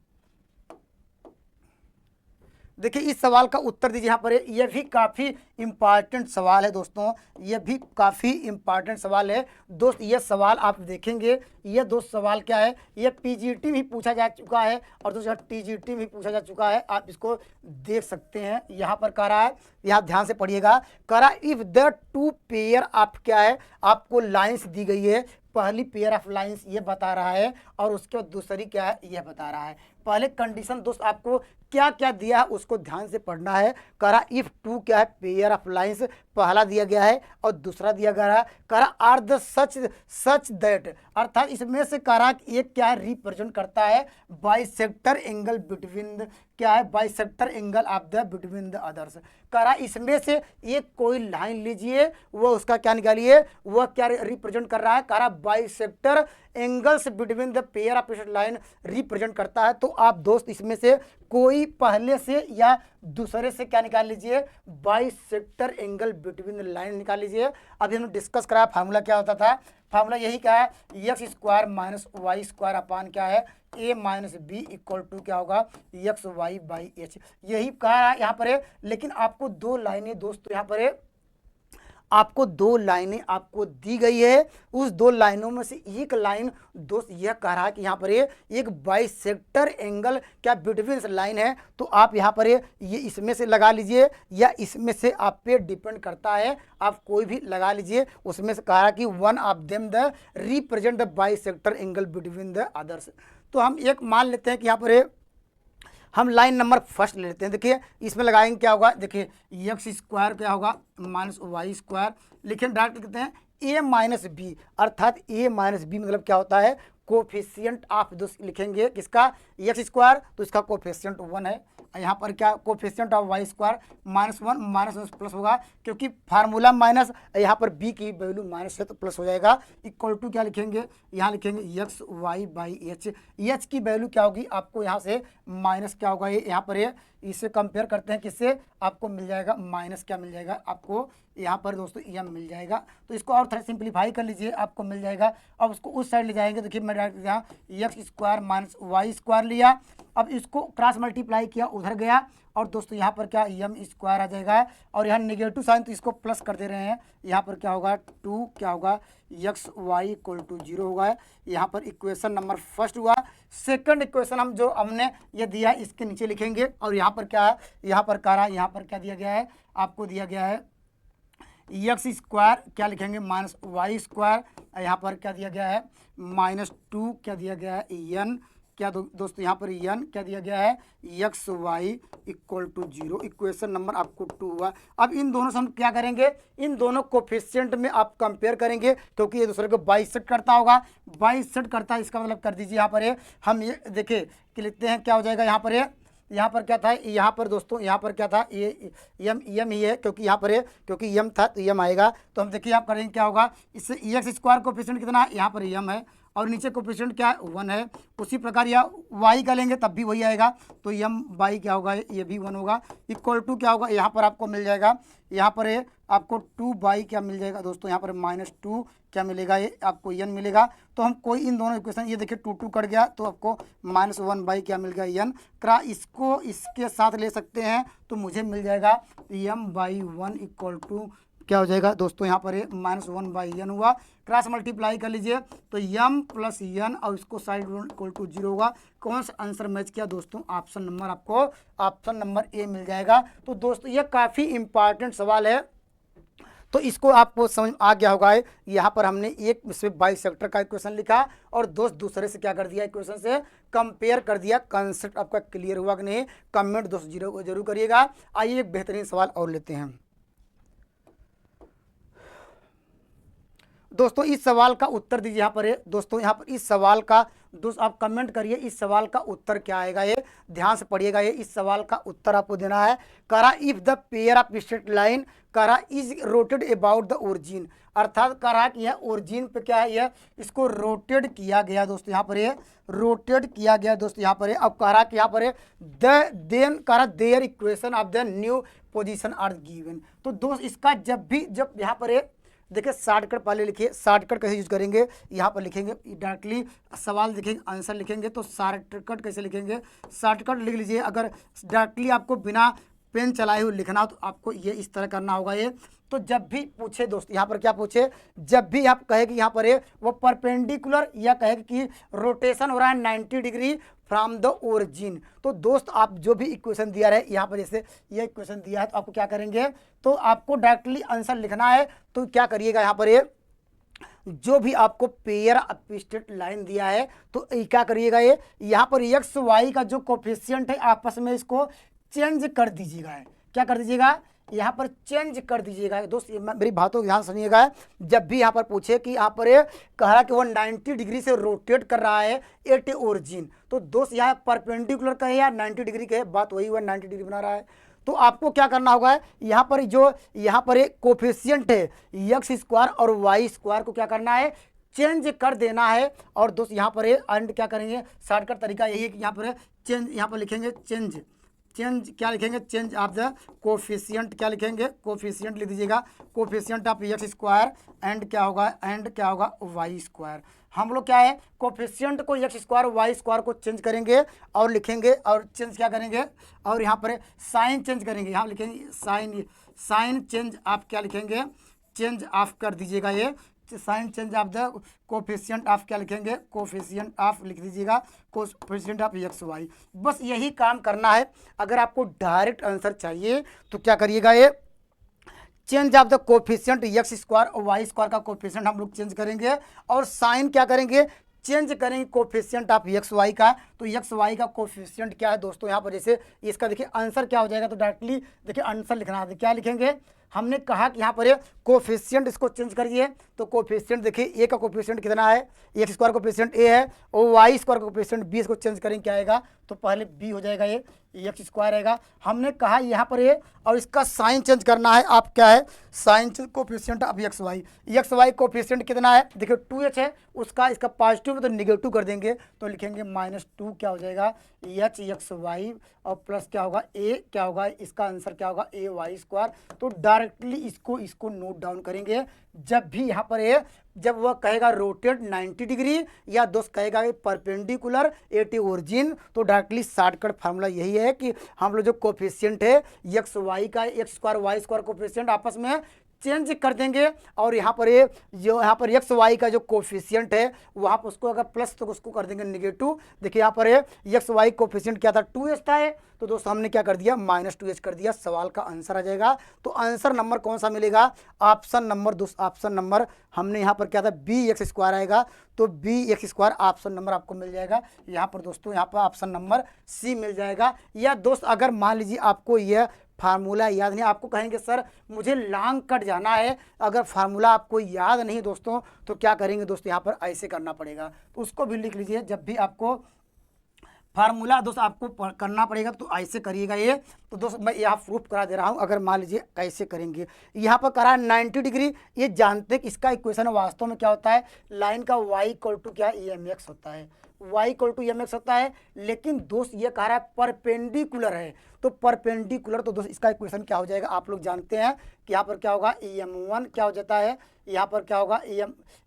देखिए इस सवाल का उत्तर दीजिए यहाँ पर, यह भी काफ़ी इम्पॉर्टेंट सवाल है दोस्तों, यह भी काफ़ी इम्पॉर्टेंट सवाल है दोस्त। ये सवाल आप देखेंगे, ये दोस्त सवाल क्या है, ये पीजीटी भी पूछा जा चुका है और दोस्तों टीजीटी भी पूछा जा चुका है, आप इसको देख सकते हैं। यहाँ पर कह रहा है, यहाँ ध्यान से पढ़िएगा, कह रहा इफ़ द 2 पेयर ऑफ क्या है, आपको लाइन्स दी गई है, पहली पेयर ऑफ लाइंस ये बता रहा है और उसके बाद दूसरी क्या है यह बता रहा है। पहले कंडीशन दोस्त आपको क्या क्या दिया है उसको ध्यान से पढ़ना है। कह रहा इफ 2 क्या है पेयर ऑफ लाइंस पहला दिया गया है और दूसरा दिया गया है। कह रहा आर द सच दैट, अर्थात इसमें से कह रहा एक क्या है रिप्रेजेंट करता है बाइसेक्टर एंगल बिटवीन क्या है bisector angle of the between the others. कह रहा इसमें से एक कोई लाइन लीजिए, वो उसका क्या निकालिए, वह क्या रिप्रेजेंट कर रहा है। कह रहा bisector angles between the pair of line represent करता है। तो आप दोस्त इसमें से कोई पहले से या दूसरे से क्या निकाल लीजिए bisector angle between the line निकाल लीजिए। अभी हमने डिस्कस करा फार्मूला क्या होता था, फार्मूला यही क्या है X square minus Y square upon क्या है A minus B equal to क्या होगा एक्स वाई बाई एच, यही कहा है यहाँ पर है। लेकिन आपको 2 लाइनें दोस्तों यहाँ पर है, आपको 2 लाइनें आपको दी गई है, उस 2 लाइनों में से एक लाइन दोस्त यह कह रहा है कि यहाँ पर एक बाइसेक्टर एंगल क्या बिटवीन लाइन है। तो आप यहाँ पर ये इसमें से लगा लीजिए या इसमें से आप पे डिपेंड करता है, आप कोई भी लगा लीजिए। उसमें से कह रहा है कि one of them the represent the bisector angle between the others. तो हम एक मान लेते हैं कि यहाँ पर हम लाइन नंबर फर्स्ट ले लेते हैं। देखिए इसमें लगाएंगे क्या होगा, देखिए एक्स स्क्वायर क्या होगा माइनस वाई स्क्वायर, लेकिन डायरेक्ट लिखते हैं ए माइनस बी, अर्थात ए माइनस बी मतलब क्या होता है कोफिशिएंट ऑफ दोस्त लिखेंगे किसका एक्स स्क्वायर, तो इसका कोफिशिएंट 1 है यहाँ पर क्या coefficient of Y square -1 minus plus होगा, क्योंकि फार्मूला माइनस, यहाँ पर बी की वैल्यू माइनस है तो प्लस हो जाएगा। इक्वल टू क्या लिखेंगे, यहाँ लिखेंगे X Y by H. H की वैल्यू क्या होगी आपको यहाँ से माइनस क्या होगा, ये यहाँ पर ये इससे कंपेयर करते हैं किससे, आपको मिल जाएगा माइनस क्या मिल जाएगा आपको यहाँ पर दोस्तों एम मिल जाएगा। तो इसको और थोड़ा सिंप्लीफाई कर लीजिए, आपको मिल जाएगा। अब उसको उस साइड ले जाएंगे, देखिए मैं डायरेक्ट यहाँ X square minus Y square लिया, अब इसको क्रॉस मल्टीप्लाई किया उधर गया, और दोस्तों यहाँ पर क्या एम स्क्वायर आ जाएगा, और यहाँ नेगेटिव साइन तो इसको प्लस कर दे रहे हैं, यहाँ पर क्या होगा 2 क्या होगा एक्स वाई इक्वल टू 0 होगा। यहाँ पर इक्वेशन नंबर फर्स्ट हुआ। सेकंड इक्वेशन हम जो हमने ये दिया है इसके नीचे लिखेंगे, और यहाँ पर क्या है, यहाँ पर कारा, यहाँ पर क्या दिया गया है, आपको दिया गया है एक्स स्क्वायर क्या लिखेंगे माइनस वाई स्क्वायर, यहाँ पर क्या दिया गया है -2 क्या दिया गया है एन क्या दोस्तों यहाँ पर एन क्या दिया गया है x Y equal to 0। Equation number आपको 2 हुआ। अब इन दोनों से हम क्या करेंगे, इन दोनों कोफिशिएंट में आप कंपेयर करेंगे, क्योंकि ये दूसरे को बाइसेक्ट करता होगा, बाइसेक्ट करता है, इसका मतलब कर दीजिए यहाँ पर ये हम ये देखिए कि लिखते हैं क्या हो जाएगा, यहाँ पर ये यहाँ पर क्या था, यहाँ पर दोस्तों यहाँ पर क्या था, ये यम ही है, क्योंकि यहाँ पर है, क्योंकि यम था तो यम आएगा। तो हम देखिए आप करेंगे क्या होगा, इससे एक्स स्क्वायर कोफिशिएंट कितना है, यहाँ पर यम है, और नीचे कोफिशिएंट क्या है 1 है। उसी प्रकार या वाई का लेंगे तब भी वही आएगा, तो यम बाई क्या होगा, ये भी 1 होगा। इक्वल टू क्या होगा, यहाँ पर आपको मिल जाएगा, यहाँ पर है आपको 2 बाई क्या मिल जाएगा दोस्तों, यहाँ पर -2 क्या मिलेगा, ये आपको एन मिलेगा। तो हम कोई इन दोनों इक्वेशन, ये देखिए 2 कट गया तो आपको -1 बाई क्या मिल गया एन। करा इसको इसके साथ ले सकते हैं तो मुझे मिल जाएगा एम बाई 1 इक्वल टू क्या हो जाएगा दोस्तों, यहाँ पर -1 बाई एन हुआ। क्रॉस मल्टीप्लाई कर लीजिए तो एम प्लस एन और इसको साइड इक्वल टू 0 होगा। कौन सा आंसर मैच किया दोस्तों, ऑप्शन नंबर आपको ऑप्शन नंबर ए मिल जाएगा। तो दोस्तों ये काफ़ी इंपॉर्टेंट सवाल है, तो इसको आपको समझ आ गया होगा। यहाँ पर हमने एक इसमें बाइसेक्टर का इक्वेशन लिखा और दोस्त दूसरे से क्या कर दिया, इक्वेशन से कंपेयर कर दिया। कंसेप्ट आपका क्लियर हुआ कि नहीं, कमेंट दोस्त जरूर करिएगा। आइए एक बेहतरीन सवाल और लेते हैं दोस्तों। इस सवाल का उत्तर दीजिए, यहाँ पर है दोस्तों, यहाँ पर इस सवाल का दोस्त आप कमेंट करिए इस सवाल का उत्तर क्या आएगा, ये ध्यान से पढ़िएगा। ये इस सवाल का उत्तर आपको देना है। करा if the pair of straight line करा is rotated about the origin, अर्थात करा कि यह ओरिजिन पे क्या है, यह इसको रोटेट किया गया दोस्तों, यहाँ पर ये रोटेट किया गया दोस्तों, यहाँ पर है। अब करा कि यहाँ पर है देन करा there equation of the new position are given. तो दोस्त इसका जब यहाँ पर है देखिए शॉर्टकट पहले लिखिए, शॉर्टकट कैसे यूज करेंगे, यहाँ पर लिखेंगे डायरेक्टली सवाल लिखेंगे आंसर लिखेंगे, तो शॉर्टकट कैसे लिखेंगे, शॉर्टकट लिख लीजिए। अगर डायरेक्टली आपको बिना पेन चलाए हुए लिखना हो तो आपको ये इस तरह करना होगा। ये तो जब भी पूछे दोस्त, यहाँ पर क्या पूछे, जब भी आप कहे कि यहाँ पर है वो परपेंडिकुलर या कहे कि रोटेशन हो रहा है 90 डिग्री फ्रॉम द ओरिजिन, तो दोस्त आप जो भी इक्वेशन दिया है यहाँ पर, जैसे ये इक्वेशन दिया है तो आपको क्या करेंगे, तो आपको डायरेक्टली आंसर लिखना है। तो क्या करिएगा, यहाँ पर ये जो भी आपको पेयर ऑफ स्ट्रेट लाइन दिया है तो क्या करिएगा, ये यहाँ पर एक्स वाई का जो कोफिशिएंट है आपस में इसको चेंज कर दीजिएगा। क्या कर दीजिएगा, यहाँ पर चेंज कर दीजिएगा। दोस्त मेरी बातों को ध्यान सुनिएगा। जब भी यहाँ पर पूछे कि यहाँ पर कह रहा कि वो 90 डिग्री से रोटेट कर रहा है एट ओरिजिन, तो दोस्त यहाँ परपेंडिकुलर कहे या 90 डिग्री कहे, बात वही हुआ 90 डिग्री बना रहा है। तो आपको क्या करना होगा, यहाँ पर जो यहाँ पर एक कोफिशिएंट है एक्स स्क्वायर और वाई स्क्वायर को क्या करना है, चेंज कर देना है। और दोस्त यहाँ पर एंड क्या करेंगे, शॉर्टकट तरीका यही है कि यहाँ पर चेंज, यहाँ पर लिखेंगे चेंज क्या लिखेंगे, चेंज ऑफ द कोफिशिएंट क्या लिखेंगे, कोफिशिएंट लिख दीजिएगा, coefficient of x square and क्या होगा वाई स्क्वायर। हम लोग क्या है कोफिशिएंट को एक्स स्क्वायर वाई स्क्वायर को चेंज करेंगे और लिखेंगे, और चेंज क्या करेंगे, और यहाँ पर साइन चेंज करेंगे, यहाँ लिखेंगे साइन चेंज आप क्या लिखेंगे, चेंज ऑफ कर दीजिएगा, ये sign change of the coefficient of क्या लिखेंगे, कोफिशिएंट ऑफ लिख दीजिएगा, कोफिशिएंट ऑफ एक्स वाई। बस यही काम करना है। अगर आपको डायरेक्ट आंसर चाहिए तो क्या करिएगा, ये change of the coefficient x square और वाई स्क्वायर का कोफिशिएंट हम लोग चेंज करेंगे, और साइन क्या करेंगे, चेंज करेंगे कोफिशिएंट ऑफ एक्स वाई का। तो एक्स वाई का कोफिशिएंट क्या है दोस्तों, यहाँ पर जैसे इसका देखिए आंसर क्या हो जाएगा, तो डायरेक्टली देखिए आंसर लिखना है, क्या लिखेंगे, हमने कहा कि यहाँ पर कोफिशिएंट इसको चेंज करिए। तो कोफिशिएंट देखिए ए का कोफिशिएंट कितना है, एक्स स्क्वायर कोफिशिएंट ए है, और वाई स्क्वायर का कोफिशिएंट बी, इसको चेंज करेंगे क्या आएगा, तो पहले बी हो जाएगा, ये एक्स स्क्वायर रहेगा। हमने कहा यहाँ पर ये, और इसका साइन चेंज करना है। आप क्या है साइन कोफिशिएंट अब एक्स वाई कोफिशिएंट कितना है देखिए 2h है, उसका इसका पॉजिटिव तो निगेटिव कर देंगे तो लिखेंगे -2 क्या हो जाएगा एच एक्स वाई, और प्लस क्या होगा ए क्या होगा, इसका आंसर क्या होगा ए वाई स्क्वायर। तो डायरेक्टली इसको नोट डाउन करेंगे। जब भी यहाँ पर ए जब वह कहेगा रोटेट 90 डिग्री या दोस्त कहेगा परपेंडिकुलर एट ओरिजिन, तो डायरेक्टली शॉर्टकट फार्मूला यही है कि हम लोग जो कोफिशिएंट है एक्स वाई का x square y square coefficient आपस में चेंज कर देंगे, और यहाँ पर ये जो यहाँ पर एक्स वाई का जो कोफिशिएंट है वहाँ पर उसको अगर प्लस तो उसको कर देंगे निगेटिव। देखिए यहाँ पर एक्स वाई कोफिशिएंट क्या था 2h था है, तो दोस्तों हमने क्या कर दिया -2h कर दिया। सवाल का आंसर आ जाएगा। तो आंसर नंबर कौन सा मिलेगा ऑप्शन नंबर दोस्त ऑप्शन नंबर हमने यहाँ पर क्या था बी एक्स स्क्वायर आएगा, तो b x square option number आपको मिल जाएगा। यहाँ पर दोस्तों यहाँ पर ऑप्शन नंबर सी मिल जाएगा। या दोस्त अगर मान लीजिए आपको यह फार्मूला याद नहीं, आपको कहेंगे सर मुझे लॉन्ग कट जाना है, अगर फार्मूला आपको याद नहीं दोस्तों तो क्या करेंगे दोस्तों यहाँ पर ऐसे करना पड़ेगा, तो उसको भी लिख लीजिए। जब भी आपको फार्मूला दोस्त आपको करना पड़ेगा तो ऐसे करिएगा ये। तो दोस्त मैं यहाँ प्रूफ करा दे रहा हूँ, अगर मान लीजिए कैसे करेंगे। यहाँ पर करा 90 डिग्री, ये जानते हैं कि इसका इक्वेशन वास्तव में क्या होता है, लाइन का y इक्वल टू क्या एम एक्स होता है, y equal to M x होता है। लेकिन दोस्त ये कह रहा है परपेंडिकुलर है, तो परपेंडिकुलर तो दोस्त इसका इक्वेशन क्या हो जाएगा आप लोग जानते हैं कि यहाँ पर क्या होगा m1 क्या हो जाता है, यहाँ पर क्या होगा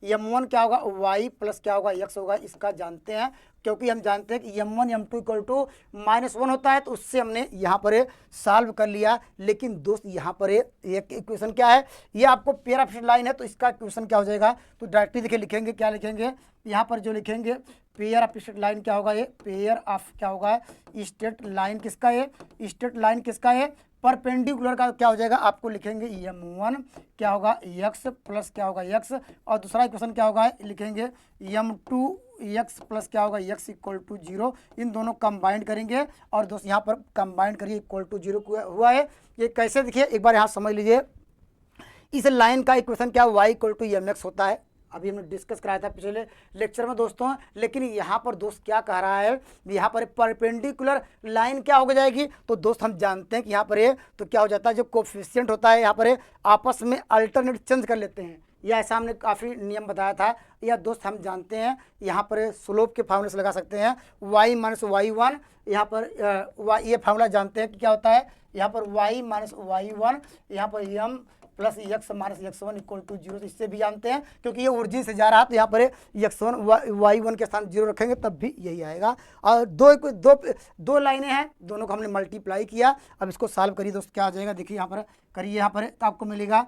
m1 क्या होगा y प्लस क्या होगा x होगा, इसका जानते हैं क्योंकि हम जानते हैं कि m1 m2 इक्वल टू -1 होता है, तो उससे हमने यहाँ पर सॉल्व कर लिया। लेकिन दोस्त यहाँ पर एक इक्वेशन क्या है, ये आपको पेयर ऑफ लाइन है तो इसका इक्वेशन क्या हो जाएगा, तो डायरेक्टली देखिए लिखेंगे क्या लिखेंगे यहाँ पर जो लिखेंगे पेयर ऑफ स्ट्रेट लाइन क्या होगा, ये पेयर ऑफ क्या होगा स्ट्रेट लाइन किसका है, स्ट्रेट लाइन किसका है परपेंडिकुलर का क्या हो जाएगा आपको लिखेंगे m1 क्या होगा x प्लस क्या होगा x, और दूसरा इक्वेशन क्या होगा लिखेंगे m2 x प्लस क्या होगा x इक्वल टू 0। इन दोनों कंबाइंड करेंगे और दोस्त यहाँ पर कंबाइंड करिए इक्वल टू 0 हुआ है। ये कैसे देखिए एक बार यहाँ समझ लीजिए, इस लाइन का इक्वेशन क्या y equal to M x होता है, अभी हमने डिस्कस कराया था पिछले लेक्चर में दोस्तों। लेकिन यहाँ पर दोस्त क्या कह रहा है, यहाँ पर परपेंडिकुलर लाइन क्या हो जाएगी, तो दोस्त हम जानते हैं कि यहाँ पर तो क्या हो जाता है जो कोफिशिएंट होता है यहाँ पर आपस में अल्टरनेट चेंज कर लेते हैं, या ऐसा हमने काफ़ी नियम बताया था। या दोस्त हम जानते हैं यहाँ पर स्लोप के फार्मूले से लगा सकते हैं y माइनस y1, यहाँ पर ये फार्मूला जानते हैं कि क्या होता है, यहाँ पर y माइनस y1 यहाँ पर m plus x minus x1 equal to 0, इससे भी जानते हैं क्योंकि ये ओरिजिन से जा रहा है तो यहाँ पर x1 y1 के स्थान 0 रखेंगे तब भी यही आएगा। और दो लाइनें हैं, दोनों को हमने मल्टीप्लाई किया। अब इसको सॉल्व करिए दोस्त क्या आ जाएगा, देखिए यहाँ पर करिए, यहाँ पर तो आपको मिलेगा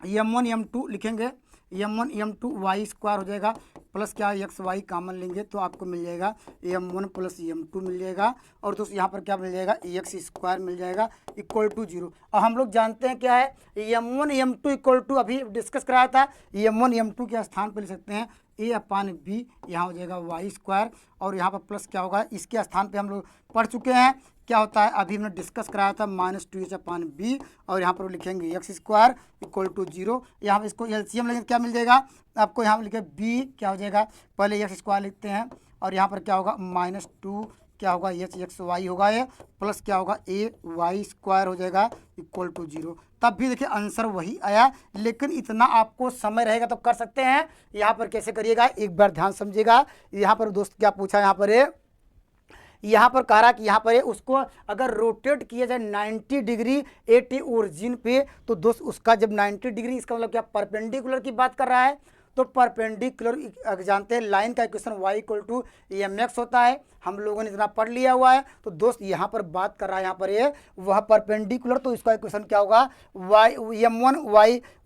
m1 m2 लिखेंगे m1 m2 y स्क्वायर हो जाएगा प्लस क्या एक्स वाई कॉमन लेंगे तो आपको मिल जाएगा m1 प्लस m2 मिल जाएगा, और दोस्त यहाँ पर क्या मिल जाएगा एक्स स्क्वायर मिल जाएगा इक्वल टू 0। और हम लोग जानते हैं क्या है m1 m2 इक्वल टू अभी डिस्कस कराया था m1 m2 के स्थान पर लिख सकते हैं a/b, यहाँ हो जाएगा y स्क्वायर, और यहाँ पर प्लस क्या होगा इसके स्थान पे हम लोग पढ़ चुके हैं क्या होता है, अभी हमने डिस्कस कराया था -2h/b, और यहाँ पर लिखेंगे एक्स स्क्वायर इक्वल टू 0। यहाँ पर इसको एलसीएम लेंगे क्या मिल जाएगा आपको, यहाँ पर लिखे b क्या हो जाएगा, पहले एक्स स्क्वायर लिखते हैं और यहाँ पर क्या होगा -2 क्या होगा एच एक्स वाई होगा ये, प्लस क्या होगा ए वाई स्क्वायर हो जाएगा इक्वल टू 0। तब भी देखिए आंसर वही आया, लेकिन इतना आपको समय रहेगा तो कर सकते हैं। यहाँ पर कैसे करिएगा एक बार ध्यान समझिएगा। यहाँ पर दोस्त क्या पूछा, यहाँ पर कह रहा कि यहाँ पर उसको अगर रोटेट किया जाए 90 डिग्री एट ओरिजिन पे, तो दोस्त उसका जब 90 डिग्री इसका मतलब क्या परपेंडिकुलर की बात कर रहा है, तो परपेंडिकुलर जानते हैं लाइन का equation y equal to M x होता है, हम लोगों ने इतना पढ़ लिया हुआ है। तो दोस्त यहाँ पर बात कर रहा है यहाँ पर ये वह परपेंडिकुलर, तो इसका इक्वेशन क्या होगा m1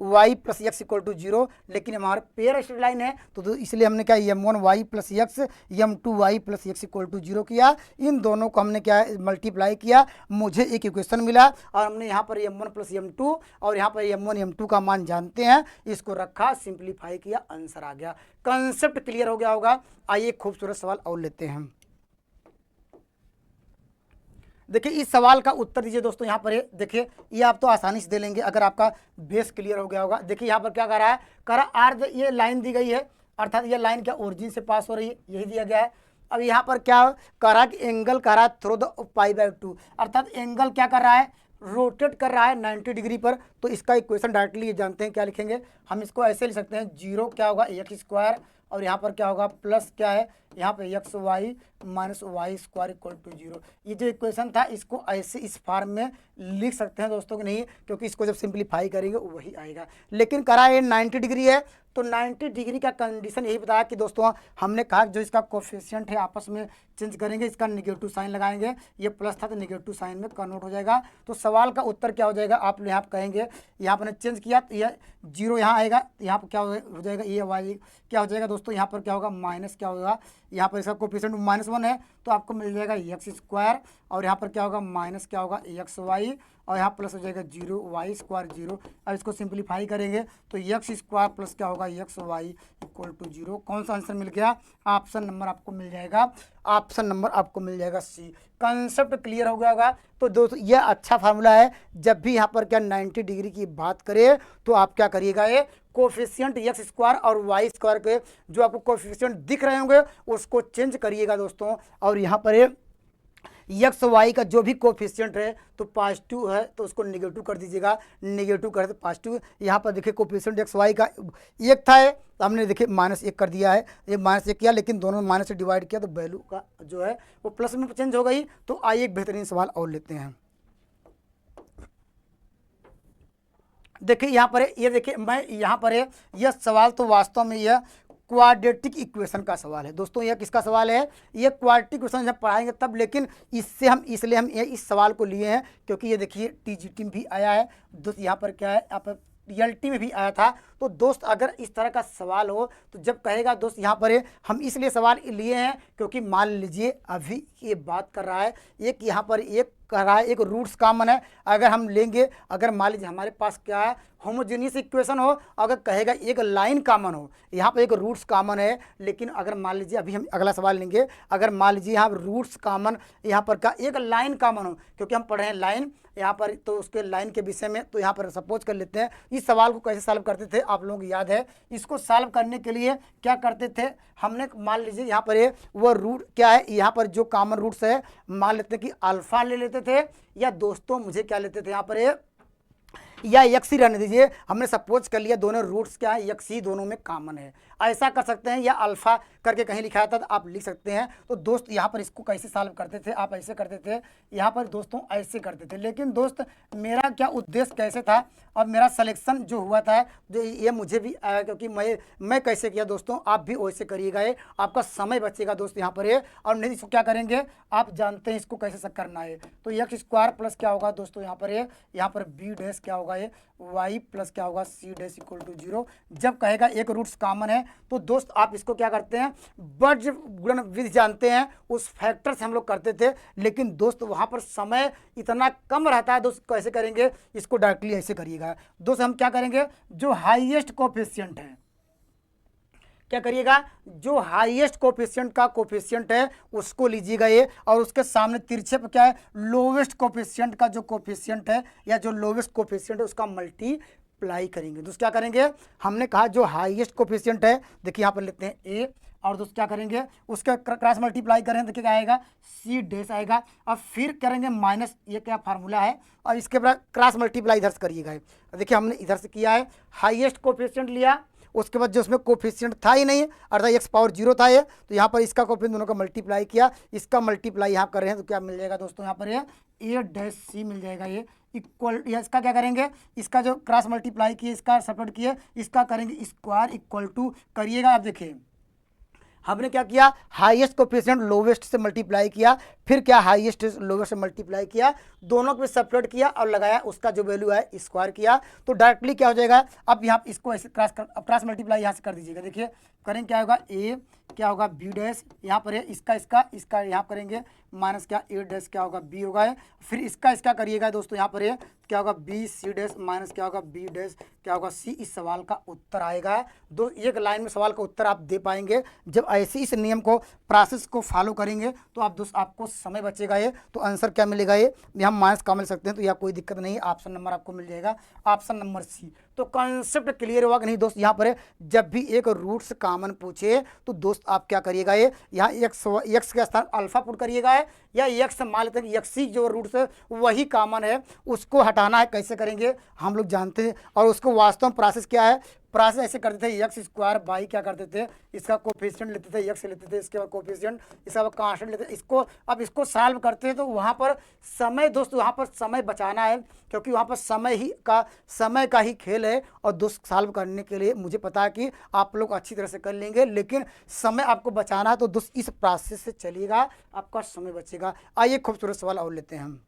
y plus x equal to 0। लेकिन हमारे पेयर स्ट्रेट लाइन है तो इसलिए हमने क्या m1 y plus x m2 y plus x equal to 0 किया। इन दोनों को हमने क्या मल्टीप्लाई किया, मुझे एक इक्वेशन मिला, और हमने यहाँ पर m1 प्लस m2 और यहाँ पर m1 m2 का मान जानते हैं, इसको रखा सिंप्लीफाई किया, आंसर आ गया। कंसेप्ट क्लियर हो गया होगा। आइए खूबसूरत सवाल और लेते हैं। देखिए इस सवाल का उत्तर दीजिए दोस्तों। यहाँ पर देखिए ये आप तो आसानी से दे लेंगे अगर आपका बेस क्लियर हो गया होगा। देखिए यहाँ पर क्या कर रहा है, कह रहा आर्ध ये लाइन दी गई है, अर्थात ये लाइन क्या ओरिजिन से पास हो रही है, यही दिया गया है। अब यहाँ पर क्या कर रहा है कि एंगल कर रहा है थ्रू द π/2, अर्थात एंगल क्या कर रहा है, रोटेट कर रहा है 90 डिग्री पर। तो इसका इक्वेशन डायरेक्टली ये जानते हैं, क्या लिखेंगे हम इसको ऐसे लिख सकते हैं, 0 क्या होगा x² और यहाँ पर क्या होगा प्लस क्या है यहाँ पे xy minus y² equal to 0। ये जो इक्वेशन था इसको ऐसे इस फॉर्म में लिख सकते हैं दोस्तों कि नहीं, क्योंकि इसको जब सिंप्लीफाई करेंगे वही आएगा। लेकिन करा ये 90 डिग्री है, तो 90 डिग्री का कंडीशन यही बताया कि दोस्तों हमने कहा जो इसका कोफिशिएंट है आपस में चेंज करेंगे, इसका नेगेटिव साइन लगाएंगे, ये प्लस था तो नेगेटिव साइन में कन्वर्ट हो जाएगा। तो सवाल का उत्तर क्या हो जाएगा, आप यहाँ पर कहेंगे यहाँ पर चेंज किया तो यह 0 यहाँ आएगा, यहाँ पर क्या हो जाएगा ये वाई क्या हो जाएगा दोस्तों, यहाँ पर क्या होगा माइनस क्या होगा, यहाँ पर इसका कोफिशिएंट -1 है तो आपको मिल जाएगा x² और यहाँ पर क्या होगा माइनस क्या होगा xy और यहाँ प्लस हो जाएगा 0 y² 0। अब इसको सिंप्लीफाई करेंगे तो x² प्लस क्या होगा xy इक्वल टू 0। कौन सा आंसर मिल गया, ऑप्शन नंबर आपको मिल जाएगा, ऑप्शन नंबर आपको मिल जाएगा सी। कंसेप्ट क्लियर हो गया होगा। तो दोस्तों यह अच्छा फार्मूला है, जब भी यहाँ पर क्या 90 डिग्री की बात करें तो आप क्या करिएगा, ये कोफिशिएंट x² और y² के जो आपको कोफिशिएंट दिख रहे होंगे उसको चेंज करिएगा दोस्तों। और यहाँ पर एक्स वाई का जो भी कोफिशिएंट है तो पॉजिटिव है तो उसको नेगेटिव कर दीजिएगा, नेगेटिव करे तो पॉजिटिव। यहाँ पर देखिए कोफिशिएंट एक्स वाई का 1 था है तो हमने देखिए -1 कर दिया है, ये -1 किया लेकिन दोनों माइनस से डिवाइड किया तो वैल्यू का जो है वो प्लस में चेंज हो गई। तो आइए एक बेहतरीन सवाल और लेते हैं। देखिए यहाँ पर ये देखिए मैं यहाँ पर यह सवाल तो वास्तव में यह क्वाड्रेटिक इक्वेशन का सवाल है दोस्तों। यह किसका सवाल है, ये क्वाड्रेटिक इक्वेशन जब पढ़ाएंगे तब, लेकिन इससे हम इसलिए हम इस सवाल को लिए हैं क्योंकि ये देखिए टीजीटी में भी आया है दोस्त, यहाँ पर क्या है यहाँ पर टीएलटी में भी आया था। तो दोस्त अगर इस तरह का सवाल हो तो जब कहेगा दोस्त यहाँ पर हम इसलिए सवाल लिए हैं क्योंकि मान लीजिए अभी ये बात कर रहा है एक यहाँ पर एक कह रहा है एक रूट्स कॉमन है, अगर हम लेंगे अगर मान लीजिए हमारे पास क्या है होमोजेनियस इक्वेशन हो, अगर कहेगा एक लाइन कॉमन हो, यहाँ पर एक रूट्स कॉमन है, लेकिन अगर मान लीजिए अभी हम अगला सवाल लेंगे, अगर मान लीजिए यहाँ रूट्स कॉमन यहाँ पर का एक लाइन कॉमन हो, क्योंकि हम पढ़े हैं लाइन यहाँ पर तो उसके लाइन के विषय में, तो यहाँ पर सपोज कर लेते हैं इस सवाल को कैसे सॉल्व करते थे आप लोगों को याद है। इसको सॉल्व करने के लिए क्या करते थे, हमने मान लीजिए यहाँ पर वो रूट क्या है, यहाँ पर जो कॉमन रूट्स है मान लेते हैं कि अल्फा ले लेते थे, या दोस्तों मुझे क्या लेते थे यहाँ पर या एक्स ही रहने दीजिए, हमने सपोज कर लिया दोनों रूट्स क्या है एक्स ही दोनों में कॉमन है, ऐसा कर सकते हैं, या अल्फा करके कहीं लिखा था तो आप लिख सकते हैं। तो दोस्त यहाँ पर इसको कैसे सॉल्व करते थे, आप ऐसे करते थे, यहाँ पर दोस्तों ऐसे करते थे। लेकिन दोस्त मेरा क्या उद्देश्य कैसे था और मेरा सिलेक्शन जो हुआ था जो ये मुझे भी आया, क्योंकि मैं कैसे किया दोस्तों, आप भी वैसे करिएगा, ये आपका समय बचेगा दोस्त यहाँ पर और नहीं इसको क्या करेंगे आप जानते हैं इसको कैसे करना है। तो x² प्लस क्या होगा दोस्तों यहाँ पर बी डैश क्या होगा ये y प्लस क्या होगा सी डैश इक्वल टू 0। जब कहेगा एक रूट्स कॉमन है तो दोस्त आप इसको क्या करते हैं बज्र गुणन विधि जानते हैं, उस फैक्टर से हम लोग करते थे, लेकिन दोस्त वहाँ पर समय इतना कम रहता है दोस्त कैसे करेंगे इसको डायरेक्टली ऐसे करिएगा दोस्त। हम क्या करेंगे जो हाईएस्ट कोफिशिएंट है क्या करिएगा जो हाईएस्ट कोफिशिएंट का कोफिशिएंट है उसको लीजिएगा ये, और उसके सामने तिरछे पर क्या है लोवेस्ट कोफिशिएंट का जो कोफिशिएंट है या जो लोवेस्ट कोफिशिएंट है उसका मल्टीप्लाई करेंगे। दोस्त क्या करेंगे हमने कहा जो हाईएस्ट कोफिशिएंट है देखिए यहाँ पर लेते हैं ए, और दोस्त क्या करेंगे उसका क्रॉस मल्टीप्लाई करें देखिए क्या आएगा सी डैश आएगा, और फिर करेंगे माइनस ये क्या फार्मूला है, और इसके बाद क्रॉस मल्टीप्लाई इधर से करिएगा। देखिए हमने इधर से किया है हाईएस्ट कोफिशिएंट लिया, उसके बाद जो उसमें कोफिशिएंट था ही नहीं अर्थात x⁻0 था ये, तो यहाँ पर इसका कोफिशिएंट दोनों का मल्टीप्लाई किया, इसका मल्टीप्लाई यहाँ कर रहे हैं तो क्या मिल जाएगा दोस्तों यहाँ पर ए डैश सी मिल जाएगा ये इक्वल, या इसका क्या करेंगे इसका जो क्रॉस मल्टीप्लाई किए इसका सेपरेट किए इसका करेंगे स्क्वायर इक्वल टू करिएगा। आप देखिए हमने क्या किया हाईएस्ट कोफिशिएंट लोवेस्ट से मल्टीप्लाई किया, फिर क्या हाईएस्ट लोवेस्ट से मल्टीप्लाई किया, दोनों को सेपरेट किया और लगाया उसका जो वैल्यू है स्क्वायर किया, तो डायरेक्टली क्या हो जाएगा। अब यहाँ इसको ऐसे क्रॉस मल्टीप्लाई यहाँ से कर दीजिएगा, देखिए करेंगे क्या होगा ए क्या होगा बी डैश यहाँ पर है इसका यहाँ करेंगे माइनस क्या ए डैश क्या होगा बी होगा, फिर इसका करिएगा दोस्तों यहाँ पर है क्या होगा बी सी डैश माइनस क्या होगा बी डैश क्या होगा सी। इस सवाल का उत्तर आएगा दो, एक लाइन में सवाल का उत्तर आप दे पाएंगे जब ऐसे इस नियम को प्रोसेस को फॉलो करेंगे तो आप दोस्त आपको समय बचेगा ये, तो आंसर क्या मिलेगा ये हम माइनस का मिल सकते हैं, तो यह कोई दिक्कत नहीं, ऑप्शन नंबर आपको मिल जाएगा ऑप्शन नंबर सी। तो कॉन्सेप्ट क्लियर हुआ कि नहीं दोस्त। यहाँ पर जब भी एक रूट्स कॉमन पूछे तो दोस्त आप क्या करिएगा, ये यहाँ एक्स के स्थान अल्फा पुट करिएगा है, या एक्स मान लेते हैं कि एक्स ही जो रूट्स है वही कॉमन है, उसको हटाना है। कैसे करेंगे हम लोग जानते हैं, और उसको वास्तव में प्रोसेस क्या है, प्रोसेस ऐसे करते थे, एक्स स्क्वायर बाई क्या करते थे, इसका कोफिशिएंट लेते थे, एक्स लेते थे, इसके बाद कोफिशिएंट, इसका बाद कांस्टेंट लेते थे, इसको अब इसको सॉल्व करते हैं तो वहाँ पर समय दोस्त, वहाँ पर समय बचाना है, क्योंकि वहाँ पर समय का ही खेल है। और दोस्त सॉल्व करने के लिए मुझे पता है कि आप लोग अच्छी तरह से कर लेंगे, लेकिन समय आपको बचाना है, तो दोस्त इस प्रोसेस से चलिएगा, आपका समय बचेगा। आइए खूबसूरत सवाल और लेते हैं हम।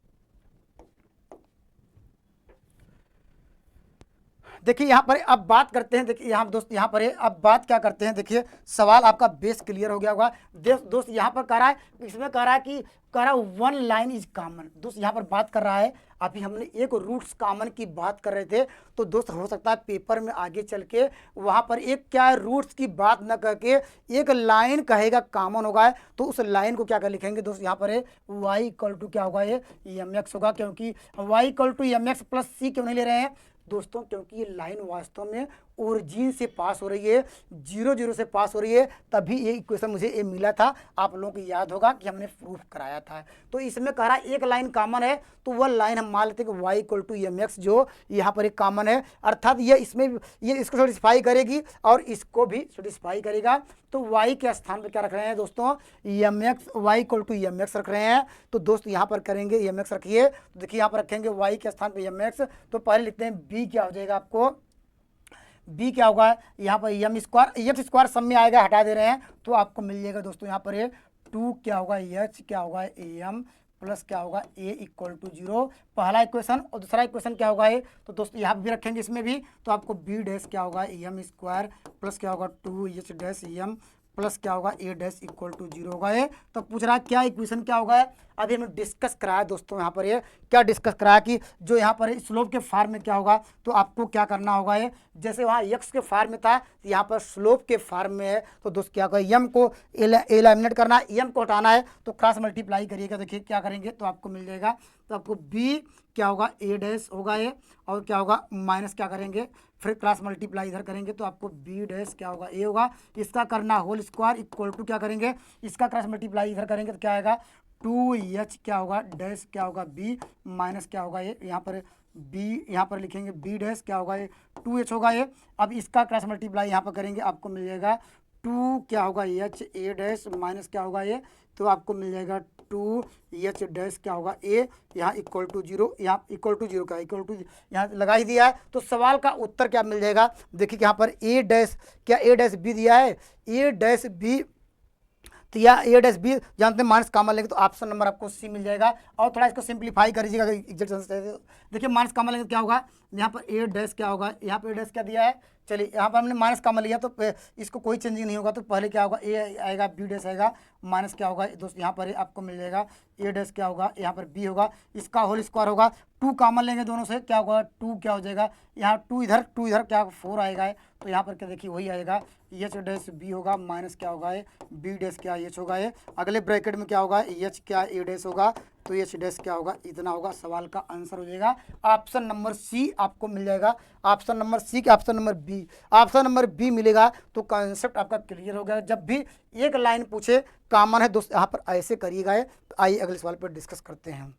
देखिए यहाँ पर अब बात करते हैं, देखिए यहाँ दोस्त यहाँ पर अब बात क्या करते हैं, देखिए सवाल आपका बेस क्लियर हो गया होगा। दोस्त यहाँ पर कह रहा है, इसमें कह रहा है कि कह रहा है वन लाइन इज कॉमन। दोस्त यहाँ पर बात कर रहा है, अभी हमने एक रूट्स कॉमन की बात कर रहे थे, तो दोस्त हो सकता है पेपर में आगे चल के वहाँ पर एक क्या है रूट्स की बात न करके एक लाइन कहेगा कॉमन होगा है, तो उस लाइन को क्या कर लिखेंगे दोस्त, यहाँ पर वाई इक्वल टू क्या होगा, ये एम एक्स होगा। क्योंकि Y equal to M X plus C क्यों नहीं ले रहे हैं दोस्तों, क्योंकि ये लाइन वास्तव में ओरिजिन से पास हो रही है, 0 0 से पास हो रही है, तभी ये इक्वेशन मुझे ये मिला था। आप लोगों को याद होगा कि हमने प्रूफ कराया था। तो इसमें कह रहा है एक लाइन कॉमन है, तो वह लाइन हम मान लेते हैं कि y equal to M x जो यहाँ पर एक कॉमन है, अर्थात ये इसमें ये इसको सेटिस्फाई करेगी और इसको भी सेटिस्फाई करेगा। तो y के स्थान पर क्या रख रहे हैं दोस्तों, m x, Y equal to M x रख रहे हैं। तो दोस्त यहाँ पर करेंगे एम एक्स रखिए, तो देखिए यहाँ पर रखेंगे y के स्थान पर एम एक्स, तो पहले लिखते हैं b क्या हो जाएगा, आपको b क्या होगा, यहाँ पर एम स्क्वायर, एक्स स्क्वायर सब में आएगा, हटा दे रहे हैं, तो आपको मिल जाएगा दोस्तों यहाँ पर 2 क्या होगा, एच क्या होगा, एम प्लस क्या होगा, ए इक्वल टू 0, पहला इक्वेशन। और दूसरा इक्वेशन क्या होगा ये, तो दोस्तों यहाँ भी रखेंगे इसमें भी, तो आपको बी डैश क्या होगा, एम स्क्वायर प्लस क्या होगा 2 एच डैश एम प्लस क्या होगा, ए डैश इक्वल टू 0 होगा ये। तो पूछ रहा है क्या इक्वेशन क्या होगा, अभी हमने डिस्कस कराया दोस्तों, यहाँ पर ये क्या डिस्कस कराया कि जो यहाँ पर स्लोप के फार्म में क्या होगा, तो आपको क्या करना होगा, ये जैसे वहाँ एक्स के फार्म में था, यहाँ पर स्लोप के फार्म में है, तो दोस्त क्या होगा, एम को एलिमिनेट करना है, एम को हटाना है, तो क्रॉस मल्टीप्लाई करिएगा। देखिए क्या करेंगे तो आपको मिल जाएगा, तो आपको बी क्या होगा, ए डैश होगा ये, और क्या होगा माइनस क्या करेंगे, फिर क्रॉस मल्टीप्लाई इधर करेंगे, तो आपको बी डैश क्या होगा, ए होगा, इसका करना होल स्क्वायर इक्वल टू क्या करेंगे, इसका क्रॉस मल्टीप्लाई इधर करेंगे तो क्या आएगा, 2h क्या होगा डैश क्या होगा b माइनस क्या होगा, ये यहाँ पर b, यहाँ पर लिखेंगे b डैश क्या होगा, ये 2h होगा ये। अब इसका क्रॉस मल्टीप्लाई यहाँ पर करेंगे, आपको मिल जाएगा 2 क्या होगा h a डैश माइनस क्या होगा ये, तो आपको मिल जाएगा 2h डैश क्या होगा a, यहाँ इक्वल टू 0, यहाँ इक्वल टू 0 का इक्वल टू यहाँ लगा ही दिया है। तो सवाल का उत्तर क्या मिल जाएगा, देखिए यहाँ पर a डैश क्या, a डैश b दिया है, a डैश b, तो या ए डैश बी जानते हैं माइनस कॉमन लेंगे तो ऑप्शन नंबर आपको सी मिल जाएगा। और थोड़ा इसको सिंप्लीफाई करिएगा एग्जैक्ट आंसर। देखिए माइनस कॉमन लेंगे तो क्या होगा, यहाँ पर ए डैश क्या होगा, यहाँ पर ए डैश क्या दिया है, चलिए यहाँ पर हमने माइनस कॉमन लिया तो इसको कोई चेंजिंग नहीं होगा, तो पहले क्या होगा ए आएगा, बी डैश आएगा, माइनस क्या होगा दोस्त यहाँ पर आपको मिल जाएगा ए डैश क्या होगा, यहाँ पर बी होगा, इसका होल स्क्वायर होगा, 2 कॉमन लेंगे दोनों से क्या होगा, 2 क्या हो जाएगा, यहाँ 2 इधर क्या 4 आएगा, तो यहाँ पर क्या देखिए वही आएगा, एच डैश बी होगा माइनस क्या होगा, बी डैश क्या एच होगा, अगले ब्रैकेट में क्या होगा, एच क्या ए डैश होगा, तो एच डैश क्या होगा, इतना होगा। सवाल का आंसर हो जाएगा ऑप्शन नंबर सी आपको मिल जाएगा, ऑप्शन नंबर सी के option number B, option number B मिलेगा। तो कॉन्सेप्ट आपका क्लियर हो गया। जब भी एक लाइन पूछे कॉमन है दोस्त, यहाँ पर ऐसे करिएगा। तो आइए अगले सवाल पर डिस्कस करते हैं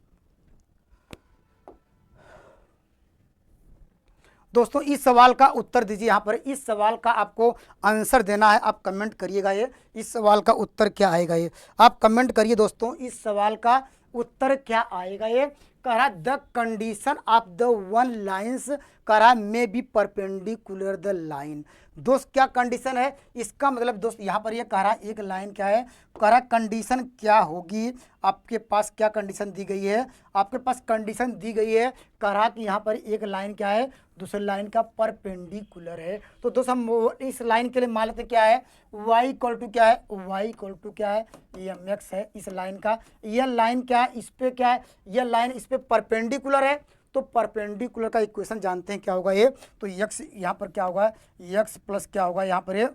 दोस्तों। इस सवाल का उत्तर दीजिए, यहाँ पर इस सवाल का आपको आंसर देना है, आप कमेंट करिएगा। ये इस सवाल का उत्तर क्या आएगा, ये आप कमेंट करिए दोस्तों, इस सवाल का उत्तर क्या आएगा। ये कह रहा the condition of the one lines कह रहा may be perpendicular the line. दोस्त क्या कंडीशन है, इसका मतलब दोस्त यहाँ पर ये कह रहा एक लाइन क्या है, कह रहा कंडीशन क्या होगी, आपके पास क्या कंडीशन दी गई है, आपके पास कंडीशन दी गई है, कह रहा कि यहाँ पर एक लाइन क्या है, दूसरी लाइन का परपेंडिकुलर है। तो दोस्त हम इस लाइन के लिए मान लेते क्या है, y इक्वल टू क्या है, y इक्वल टू क्या है, एम एक्स है इस लाइन का, यह लाइन क्या है, इस पे क्या है, यह लाइन इस पे परपेंडिकुलर है। तो परपेंडिकुलर का इक्वेशन जानते हैं क्या होगा ये, तो x यहाँ पर क्या होगा, x प्लस क्या होगा, यहाँ पर ये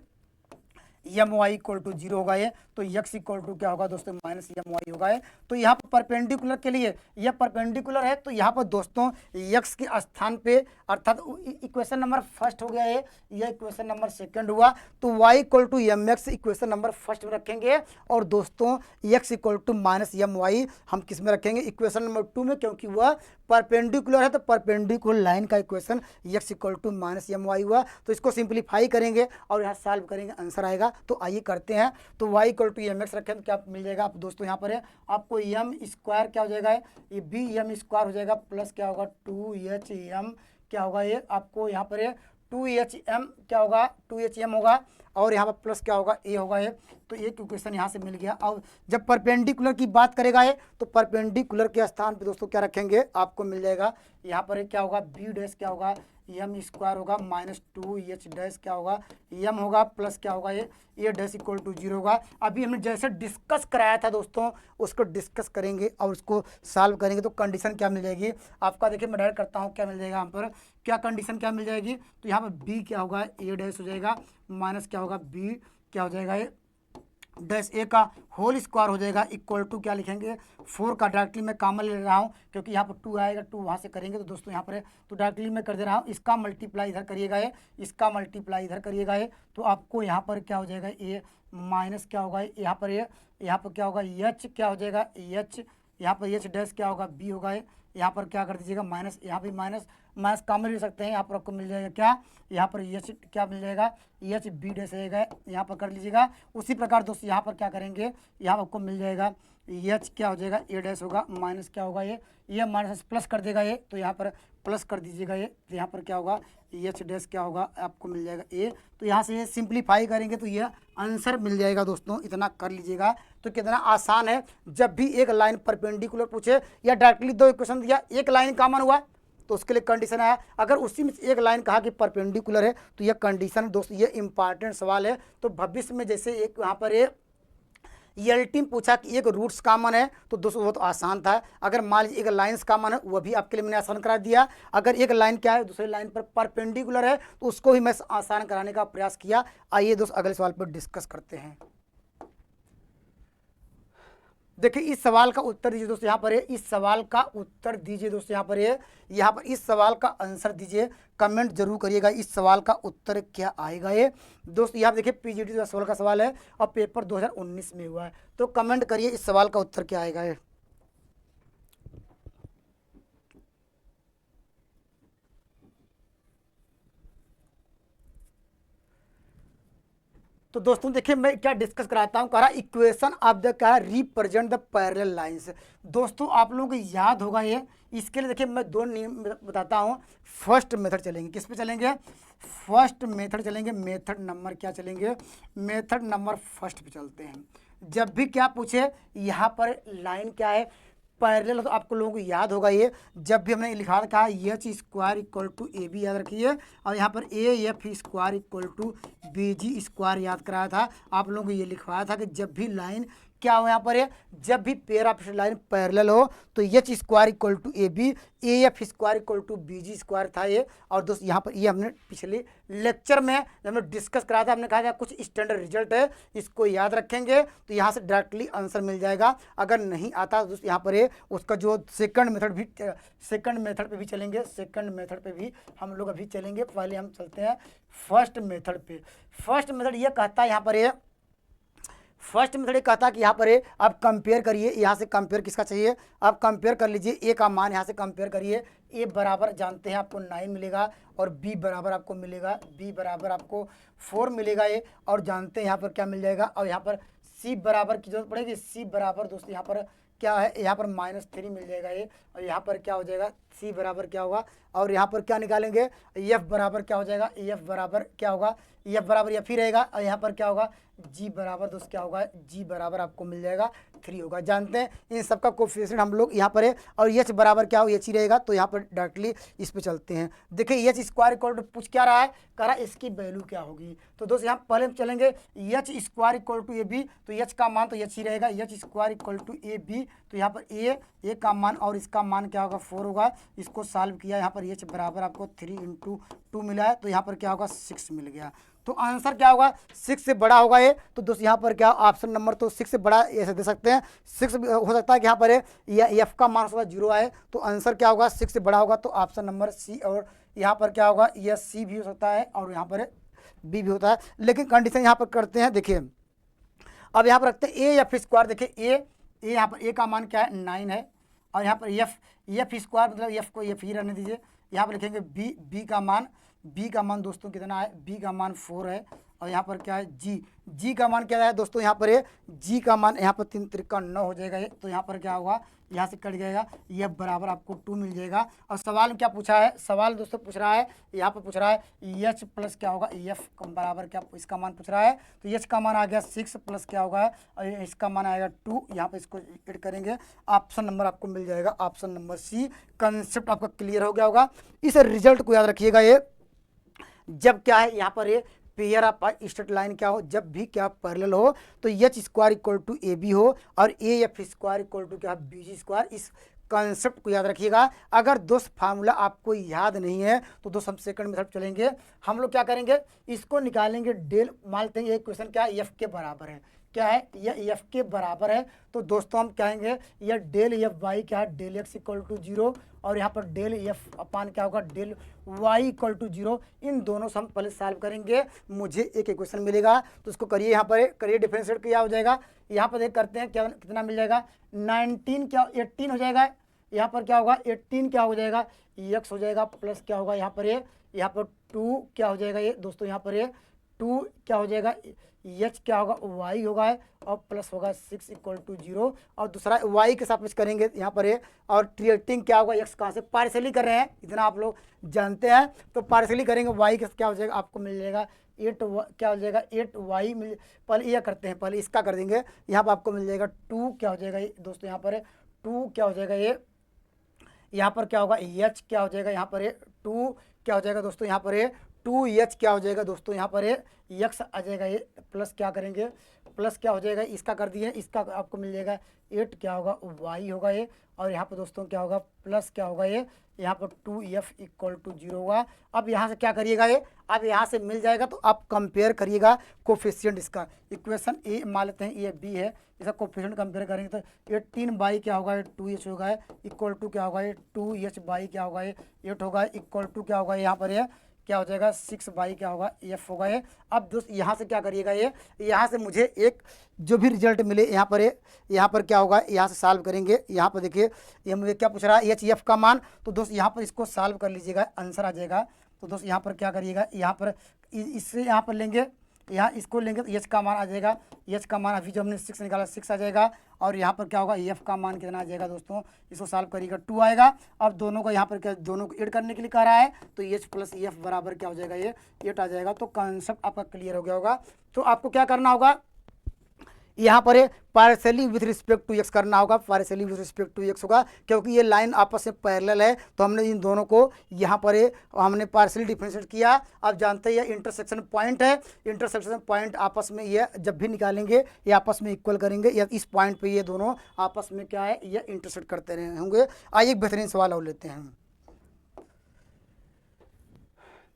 एम वाई इक्वल टू 0 होगा ये, तो यक्स इक्वल टू क्या होगा दोस्तों माइनस एम वाई होगा ये। तो यहाँ पर परपेंडिकुलर के लिए यह परपेंडिकुलर है, तो यहाँ पर दोस्तों यक्स के स्थान पे अर्थात इक्वेशन नंबर फर्स्ट हो गया है, यह इक्वेशन नंबर सेकंड हुआ, तो y equal to M x equation number first में रखेंगे, और दोस्तों x equal to minus m y हम किस में रखेंगे इक्वेशन नंबर 2 में, क्योंकि वह परपेंडिकुलर है, तो परपेंडिकुलर लाइन का equation x equal to minus m y हुआ। तो इसको सिंप्लीफाई करेंगे और यहाँ सॉल्व करेंगे, आंसर आएगा। तो आइए करते हैं। तो y equal to M x रखें तो क्या मिल जाएगा आप दोस्तों, यहाँ पर है आपको एम स्क्वायर क्या हो जाएगा, ये बी एम स्क्वायर हो जाएगा, प्लस क्या होगा 2h m क्या होगा ये आपको यहाँ पर है 2h m क्या होगा 2h m होगा, और यहाँ पर प्लस क्या होगा ए होगा ये। तो एक इक्वेशन यहाँ से मिल गया। और जब परपेंडिकुलर की बात करेगा ये, तो परपेंडिकुलर के स्थान पे दोस्तों क्या रखेंगे, आपको मिल जाएगा यहाँ पर क्या होगा बी डैश क्या होगा एम स्क्वायर होगा माइनस 2h डैश क्या होगा एम होगा, प्लस क्या होगा ये ए डैश इक्वल टू 0 होगा। अभी हमने जैसे डिस्कस कराया था दोस्तों, उसको डिस्कस करेंगे और उसको सॉल्व करेंगे, तो कंडीशन क्या मिल जाएगी आपका। देखिए मैं डायरेक्ट करता हूँ, क्या मिल जाएगा यहाँ पर, क्या कंडीशन क्या मिल जाएगी, तो यहाँ पर बी क्या होगा ए डैश हो जाएगा माइनस क्या होगा बी क्या हो जाएगा ये डैश ए का होल स्क्वायर हो जाएगा, इक्वल टू क्या लिखेंगे 4 का डायरेक्टली मैं कॉमन ले रहा हूँ, क्योंकि यहाँ पर 2 आएगा, 2 वहाँ से करेंगे तो दोस्तों यहाँ पर है, तो डायरेक्टली मैं कर दे रहा हूँ, इसका मल्टीप्लाई इधर करिएगा ये, इसका मल्टीप्लाई इधर करिएगा ये, तो आपको यहाँ पर क्या हो जाएगा ए माइनस क्या होगा यहाँ पर ये, यहाँ पर क्या होगा एच क्या हो जाएगा एच, यहाँ पर एच डैश क्या होगा बी होगा ये, यहाँ पर क्या कर दीजिएगा माइनस, यहाँ भी माइनस माइनस कॉमन ले सकते हैं, यहाँ पर आपको मिल जाएगा क्या, यहाँ पर एच क्या मिल जाएगा एच बी डैश रहेगा, यहाँ पर कर लीजिएगा। उसी प्रकार दोस्तों यहाँ पर क्या करेंगे, यहाँ पर आपको मिल जाएगा एच क्या हो जाएगा ए डैश होगा माइनस क्या होगा ये माइनस प्लस कर देगा ये, तो यहाँ पर प्लस कर दीजिएगा ये, तो यहाँ पर क्या होगा एच डैश क्या होगा आपको मिल जाएगा ए। तो यहाँ से ये सिंप्लीफाई करेंगे तो यह आंसर मिल जाएगा दोस्तों, इतना कर लीजिएगा। तो कितना आसान है, जब भी एक लाइन परपेंडिकुलर पूछे या डायरेक्टली दो इक्वेशन दिया एक लाइन कॉमन हुआ तो उसके लिए कंडीशन आया, अगर उसी में एक लाइन कहा कि परपेंडिकुलर है तो यह कंडीशन दोस्तों ये इंपॉर्टेंट सवाल है। तो भविष्य में जैसे एक यहाँ पर ELT में पूछा कि एक रूट्स कॉमन है तो दोस्तों वो तो आसान था, अगर मान लीजिए एक लाइन्स कॉमन है वह भी आपके लिए मैंने आसान करा दिया, अगर एक लाइन क्या है दूसरी लाइन पर परपेंडिकुलर है तो उसको भी मैं आसान कराने का प्रयास किया। आइए दोस्तों अगले सवाल पर डिस्कस करते हैं। देखिए इस सवाल का उत्तर दीजिए दोस्तों, यहाँ पर है इस सवाल का उत्तर दीजिए दोस्तों, यहाँ पर है यहाँ पर इस सवाल का आंसर दीजिए, कमेंट जरूर करिएगा इस सवाल का उत्तर क्या आएगा। ये दोस्तों यहाँ देखिए PGT 16 का सवाल है और पेपर 2019 में हुआ है, तो कमेंट करिए इस सवाल का उत्तर क्या आएगा। ये तो दोस्तों देखिए मैं क्या डिस्कस कराता हूँ, कह रहा इक्वेशन ऑफ द क्या रिप्रेजेंट द पैरेलल लाइंस। दोस्तों आप लोगों को याद होगा ये, इसके लिए देखिए मैं दो नियम बताता हूँ। फर्स्ट मेथड चलेंगे, किस पे चलेंगे, फर्स्ट मेथड चलेंगे, मेथड नंबर क्या चलेंगे, मेथड नंबर फर्स्ट पे चलते हैं। जब भी क्या पूछे यहाँ पर लाइन क्या है पैरेलल, तो आपको लोगों को याद होगा ये, जब भी हमने लिखा था h square equal to a b याद रखिए, और यहाँ पर a f square equal to b g square याद कराया था। आप लोगों को ये लिखवाया था कि जब भी लाइन क्या हो यहाँ पर है, जब भी पेयर ऑफ लाइन पैरेलल हो तो h square equal to a b a f square equal to b g square था ये। और दोस्त यहाँ पर ये हमने पिछले लेक्चर में जब हमने डिस्कस कराया था, हमने कहा था कुछ स्टैंडर्ड रिजल्ट है, इसको याद रखेंगे तो यहाँ से डायरेक्टली आंसर मिल जाएगा। अगर नहीं आता तो दोस्त यहाँ पर है उसका जो सेकंड मेथड पे भी चलेंगे, सेकंड मेथड पे भी हम लोग अभी चलेंगे। पहले हम चलते हैं फर्स्ट मेथड पे। फर्स्ट मेथड ये कहता है यहाँ पर है, फर्स्ट मेथड ये कहता है कि यहाँ पर है आप कंपेयर करिए, यहाँ से कंपेयर किसका चाहिए, आप कंपेयर कर लीजिए ए का मान यहाँ से कंपेयर करिए, ए बराबर जानते हैं आपको 9 मिलेगा और बी बराबर आपको मिलेगा, बी बराबर आपको 4 मिलेगा ये, और जानते हैं यहाँ पर क्या मिल जाएगा, और यहाँ पर सी बराबर की जरूरत पड़ेगी, सी बराबर दोस्तों यहाँ पर क्या है, यहाँ पर -3 मिल जाएगा ये, और यहाँ पर क्या हो जाएगा सी बराबर क्या होगा, और यहाँ पर क्या निकालेंगे एफ बराबर क्या हो जाएगा, एफ बराबर क्या होगा, एफ बराबर एफ ही रहेगा, और यहाँ पर क्या होगा जी बराबर दोस्त क्या होगा, जी बराबर आपको मिल जाएगा 3 होगा। जानते हैं इन सबका कोफिशिएंट हम लोग यहाँ पर है, और एच बराबर क्या हो एच ही रहेगा, तो यहाँ पर डायरेक्टली इस पे चलते हैं। देखिए एच स्क्वायर इक्वल टू पूछ क्या रहा है, कह रहा है इसकी वैल्यू क्या होगी, तो दोस्त यहाँ पहले हम चलेंगे h square equal to a b, तो एच का मान तो एच ही रहेगा, h square equal to a b, तो यहाँ पर ए का मान और इसका मान क्या होगा 4 होगा। इसको सॉल्व किया, यहाँ पर एच बराबर आपको 3 × 2 मिला है, तो यहाँ पर क्या होगा 6 मिल गया। तो आंसर क्या होगा, 6 से बड़ा होगा ये। तो दोस्त यहाँ पर क्या ऑप्शन नंबर तो 6 से बड़ा ऐसे दे सकते हैं, 6 हो सकता है कि यहाँ पर एफ का मान होगा 0 आए, तो आंसर क्या होगा 6 से बड़ा होगा, तो ऑप्शन नंबर सी। और यहाँ पर क्या होगा, यह सी भी हो सकता है और यहाँ पर बी भी होता है, लेकिन कंडीशन यहाँ पर करते हैं। देखिए अब यहाँ पर रखते हैं ए एफ स्क्वायर। देखिए ए यहाँ पर ए का मान क्या है 9 है, और यहाँ पर एफ स्क्वायर मतलब एफ को एफ ही रहने दीजिए। यहाँ पर लिखेंगे बी का मान दोस्तों कितना है, बी का मान 4 है, और यहाँ पर क्या है जी का मान क्या है दोस्तों, यहाँ पर जी का मान यहाँ पर 3 त्रिका 9 हो जाएगा ये। तो यहाँ पर क्या होगा, यहाँ से कट जाएगा, ये बराबर आपको 2 मिल जाएगा। और सवाल में क्या पूछा है, सवाल दोस्तों पूछ रहा है, यहाँ पर पूछ रहा है एच प्लस क्या होगा एफ बराबर क्या, इसका मान पूछ रहा है। तो एच का मान आ गया 6 प्लस क्या होगा, और इसका मान आएगा 2। यहाँ पर इसको ऐड करेंगे, ऑप्शन नंबर आपको मिल जाएगा, ऑप्शन नंबर सी। कंसेप्ट आपका क्लियर हो गया होगा। इस रिजल्ट को याद रखिएगा, ये जब क्या है यहाँ पर पेयर ऑफ स्ट्रेट लाइन क्या हो, जब भी क्या पैरेलल हो तो h square equal to a b हो और a f square equal to क्या बी जी स्क्वायर। इस कॉन्सेप्ट को याद रखिएगा। अगर दोस्त फार्मूला आपको याद नहीं है तो दोस्त हम सेकंड मेथड चलेंगे। हम लोग क्या करेंगे, इसको निकालेंगे डेल, मानते हैं ये क्वेश्चन क्या है एफ के बराबर है, क्या है यह एफ के बराबर है। तो दोस्तों हम कहेंगे यह डेल एफ वाई क्या है, डेल एक्स इक्वल टू 0, और यहाँ पर डेल एफ अपान क्या होगा, डेल वाई इक्वल टू 0। इन दोनों से हम पहले सॉल्व करेंगे, मुझे एक इक्वेशन मिलेगा, तो उसको करिए, यहाँ पर करिए डिफरेंशिएट, क्या हो जाएगा, यहाँ पर देख करते हैं क्या कितना मिल जाएगा, 19 क्या 18 हो जाएगा। यहाँ पर क्या होगा 18 क्या हो जाएगा, एक्स हो जाएगा, प्लस क्या होगा यहाँ पर यहाँ पर 2 क्या हो जाएगा ये दोस्तों, यहाँ पर 2 क्या हो जाएगा, एच क्या होगा वाई होगा, और प्लस होगा 6 इक्वल टू 0, और दूसरा वाई के साथ करेंगे यहाँ पर और ट्रिएटिंग क्या होगा, एक्स कहाँ से पार्शियली कर रहे हैं, इतना आप लोग जानते हैं, तो पार्शियली करेंगे वाई के क्या हो जाएगा, आपको मिल जाएगा 8 क्या हो जाएगा 8 वाई मिल, पहले यह करते हैं, पहले इसका कर देंगे। यहाँ पर आपको मिल जाएगा 2 क्या हो जाएगा ये दोस्तों, यहाँ पर 2 क्या हो जाएगा ये, यहाँ पर क्या होगा एच क्या हो जाएगा, यहाँ पर 2 क्या हो जाएगा दोस्तों, यहाँ पर 2 एच क्या हो जाएगा दोस्तों, यहाँ पर एक्स आ जाएगा ये, प्लस क्या करेंगे, प्लस क्या हो जाएगा इसका कर दिए, इसका आपको मिल जाएगा 8 क्या होगा वाई होगा ये, और यहाँ पर दोस्तों क्या होगा प्लस क्या होगा ये, यहाँ पर 2f इक्वल टू 0 होगा। अब यहाँ से क्या करिएगा ये, अब यहाँ से मिल जाएगा तो आप कंपेयर करिएगा कोफिशिएंट, इसका इक्वेशन ए मान लेते हैं ये बी है, इसका कोफिशिएंट कंपेयर करेंगे तो 18 बाई क्या होगा 2h होगा इक्वल टू क्या होगा 2h बाई क्या होगा 8 होगा इक्वल टू क्या होगा यहाँ पर क्या हो जाएगा 6 बाई क्या होगा एफ होगा अब दोस्त यहाँ से क्या करिएगा ये, यहाँ से मुझे एक जो भी रिजल्ट मिले यहाँ पर क्या होगा, यहाँ से सॉल्व करेंगे। यहाँ पर देखिए ये मुझे क्या पूछ रहा है एच एफ का मान, तो दोस्त यहाँ पर इसको सॉल्व कर लीजिएगा, आंसर आ जाएगा। तो दोस्त यहाँ पर क्या करिएगा, यहाँ पर इससे यहाँ पर लेंगे, यहाँ इसको लेंगे तो एच का मान आ जाएगा, एच का मान अभी जो हमने 6 निकाला 6 आ जाएगा, और यहाँ पर क्या होगा एफ का मान कितना आ जाएगा दोस्तों, इसको सॉल्व करिएगा 2 आएगा। अब दोनों को यहाँ पर क्या, दोनों को ऐड करने के लिए कह रहा है, तो एच प्लस एफ बराबर क्या हो जाएगा ये 8 आ जाएगा। तो कॉन्सेप्ट आपका क्लियर हो गया होगा। तो आपको क्या करना होगा, यहाँ पर partially with respect to x करना होगा, partially with respect to x होगा, क्योंकि ये लाइन आपस में पैरेलल है, तो हमने इन दोनों को यहाँ पर हमने पार्शियली डिफरेंशिएट किया। अब जानते हैं इंटरसेक्शन पॉइंट है, इंटरसेक्शन पॉइंट आपस में ये जब भी निकालेंगे ये आपस में इक्वल करेंगे, या इस पॉइंट पे ये दोनों आपस में क्या है ये इंटरसेक्ट करते रहे होंगे। आइए एक बेहतरीन सवाल और लेते हैं।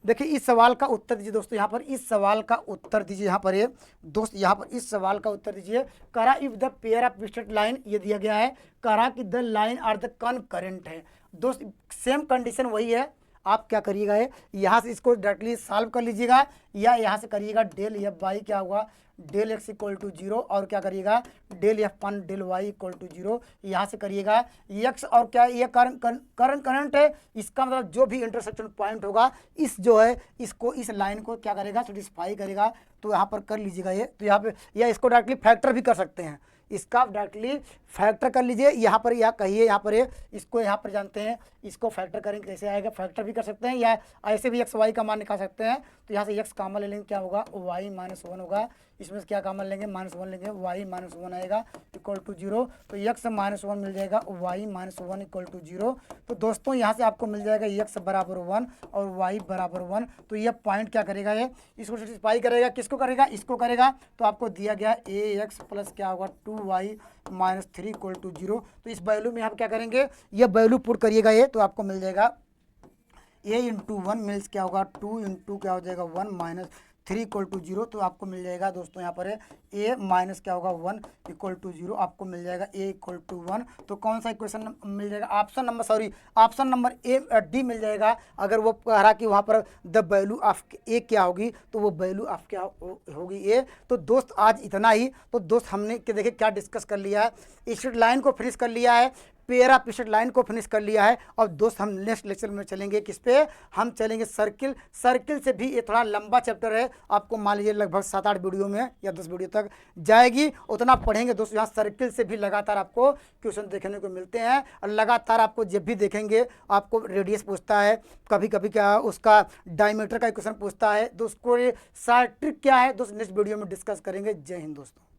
देखिए इस सवाल का उत्तर दीजिए दोस्तों, यहाँ पर इस सवाल का उत्तर दीजिए, यहाँ पर ये दोस्त यहाँ पर इस सवाल का उत्तर दीजिए। करा if the pair of straight line, ये दिया गया है, करा कि the line are the concurrent है। दोस्त सेम कंडीशन वही है, आप क्या करिएगा है यहाँ से इसको डायरेक्टली सॉल्व कर लीजिएगा, या यहाँ से करिएगा डेल एफ वाई क्या हुआ डेल एक्स इक्वल टू 0, और क्या करिएगा डेल एफ पन डेल वाई इक्वल टू 0, यहाँ से करिएगा एक्स, और क्या ये करंट है, इसका मतलब जो भी इंटरसेक्शन पॉइंट होगा इस जो है इसको इस लाइन को क्या करेगा सेटिस्फाई करेगा। तो यहाँ पर कर लीजिएगा ये, तो यहाँ पे या इसको डायरेक्टली फैक्टर भी कर सकते हैं, इसका डायरेक्टली फैक्टर कर लीजिए। यहाँ पर या कहिए यहाँ पर इसको यहाँ पर जानते हैं, इसको फैक्टर करेंगे कैसे आएगा, फैक्टर भी कर सकते हैं, या ऐसे भी एक्स वाई का मान निकाल सकते हैं। तो यहाँ से एक्स कामन ले लेंगे, क्या होगा वाई माइनस 1 होगा, इसमें से क्या कामन लेंगे -1 लेंगे, वाई माइनस 1 आएगा इक्वल टू 0, तो एक्स माइनस 1 मिल जाएगा, वाई माइनस 1 इक्वल टू 0। तो दोस्तों यहाँ से आपको मिल जाएगा एक्स बराबर 1 और वाई बराबर 1। तो ये पॉइंट क्या करेगा, ये इसको सेटिस्फाई करेगा, किसको करेगा, इसको करेगा। तो आपको दिया गया ए एक्स प्लस क्या होगा 2y माइनस 3 इक्वल टू 0। तो इस वैल्यू में आप क्या करेंगे, ये वैल्यू पुट करिएगा ये, तो आपको मिल जाएगा a इंटू 1 मिल्स क्या होगा 2 इंटू क्या हो जाएगा 1 माइनस 3 इक्वल टू 0, तो आपको मिल जाएगा दोस्तों यहाँ पर है a माइनस क्या होगा 1 इक्वल टू 0, आपको मिल जाएगा a इक्वल टू 1। तो कौन सा इक्वेशन मिल जाएगा, ऑप्शन नंबर ए डी मिल जाएगा। अगर वो कह रहा कि वहाँ पर द वैल्यू ऑफ ए क्या होगी, तो वो वैल्यू ऑफ क्या होगी ए। तो दोस्त आज इतना ही। तो दोस्त हमने देखिए क्या डिस्कस कर लिया है, स्ट्रेट लाइन को फिनिश कर लिया है, पेयर ऑफ स्ट्रेट लाइन को फिनिश कर लिया है। और दोस्त हम नेक्स्ट लेक्चर में चलेंगे किस पे, हम चलेंगे सर्किल। सर्किल से भी ये थोड़ा लंबा चैप्टर है, आपको मान लीजिए लगभग 7-8 वीडियो में या 10 वीडियो तक जाएगी, उतना पढ़ेंगे दोस्त। यहाँ सर्किल से भी लगातार आपको क्वेश्चन देखने को मिलते हैं, और लगातार आपको जब भी देखेंगे आपको रेडियस पूछता है, कभी कभी क्या उसका डायमीटर का क्वेश्चन पूछता है। दोस्त को ये सार्ट ट्रिक क्या है दोस्त नेक्स्ट वीडियो में डिस्कस करेंगे। जय हिंद दोस्तों।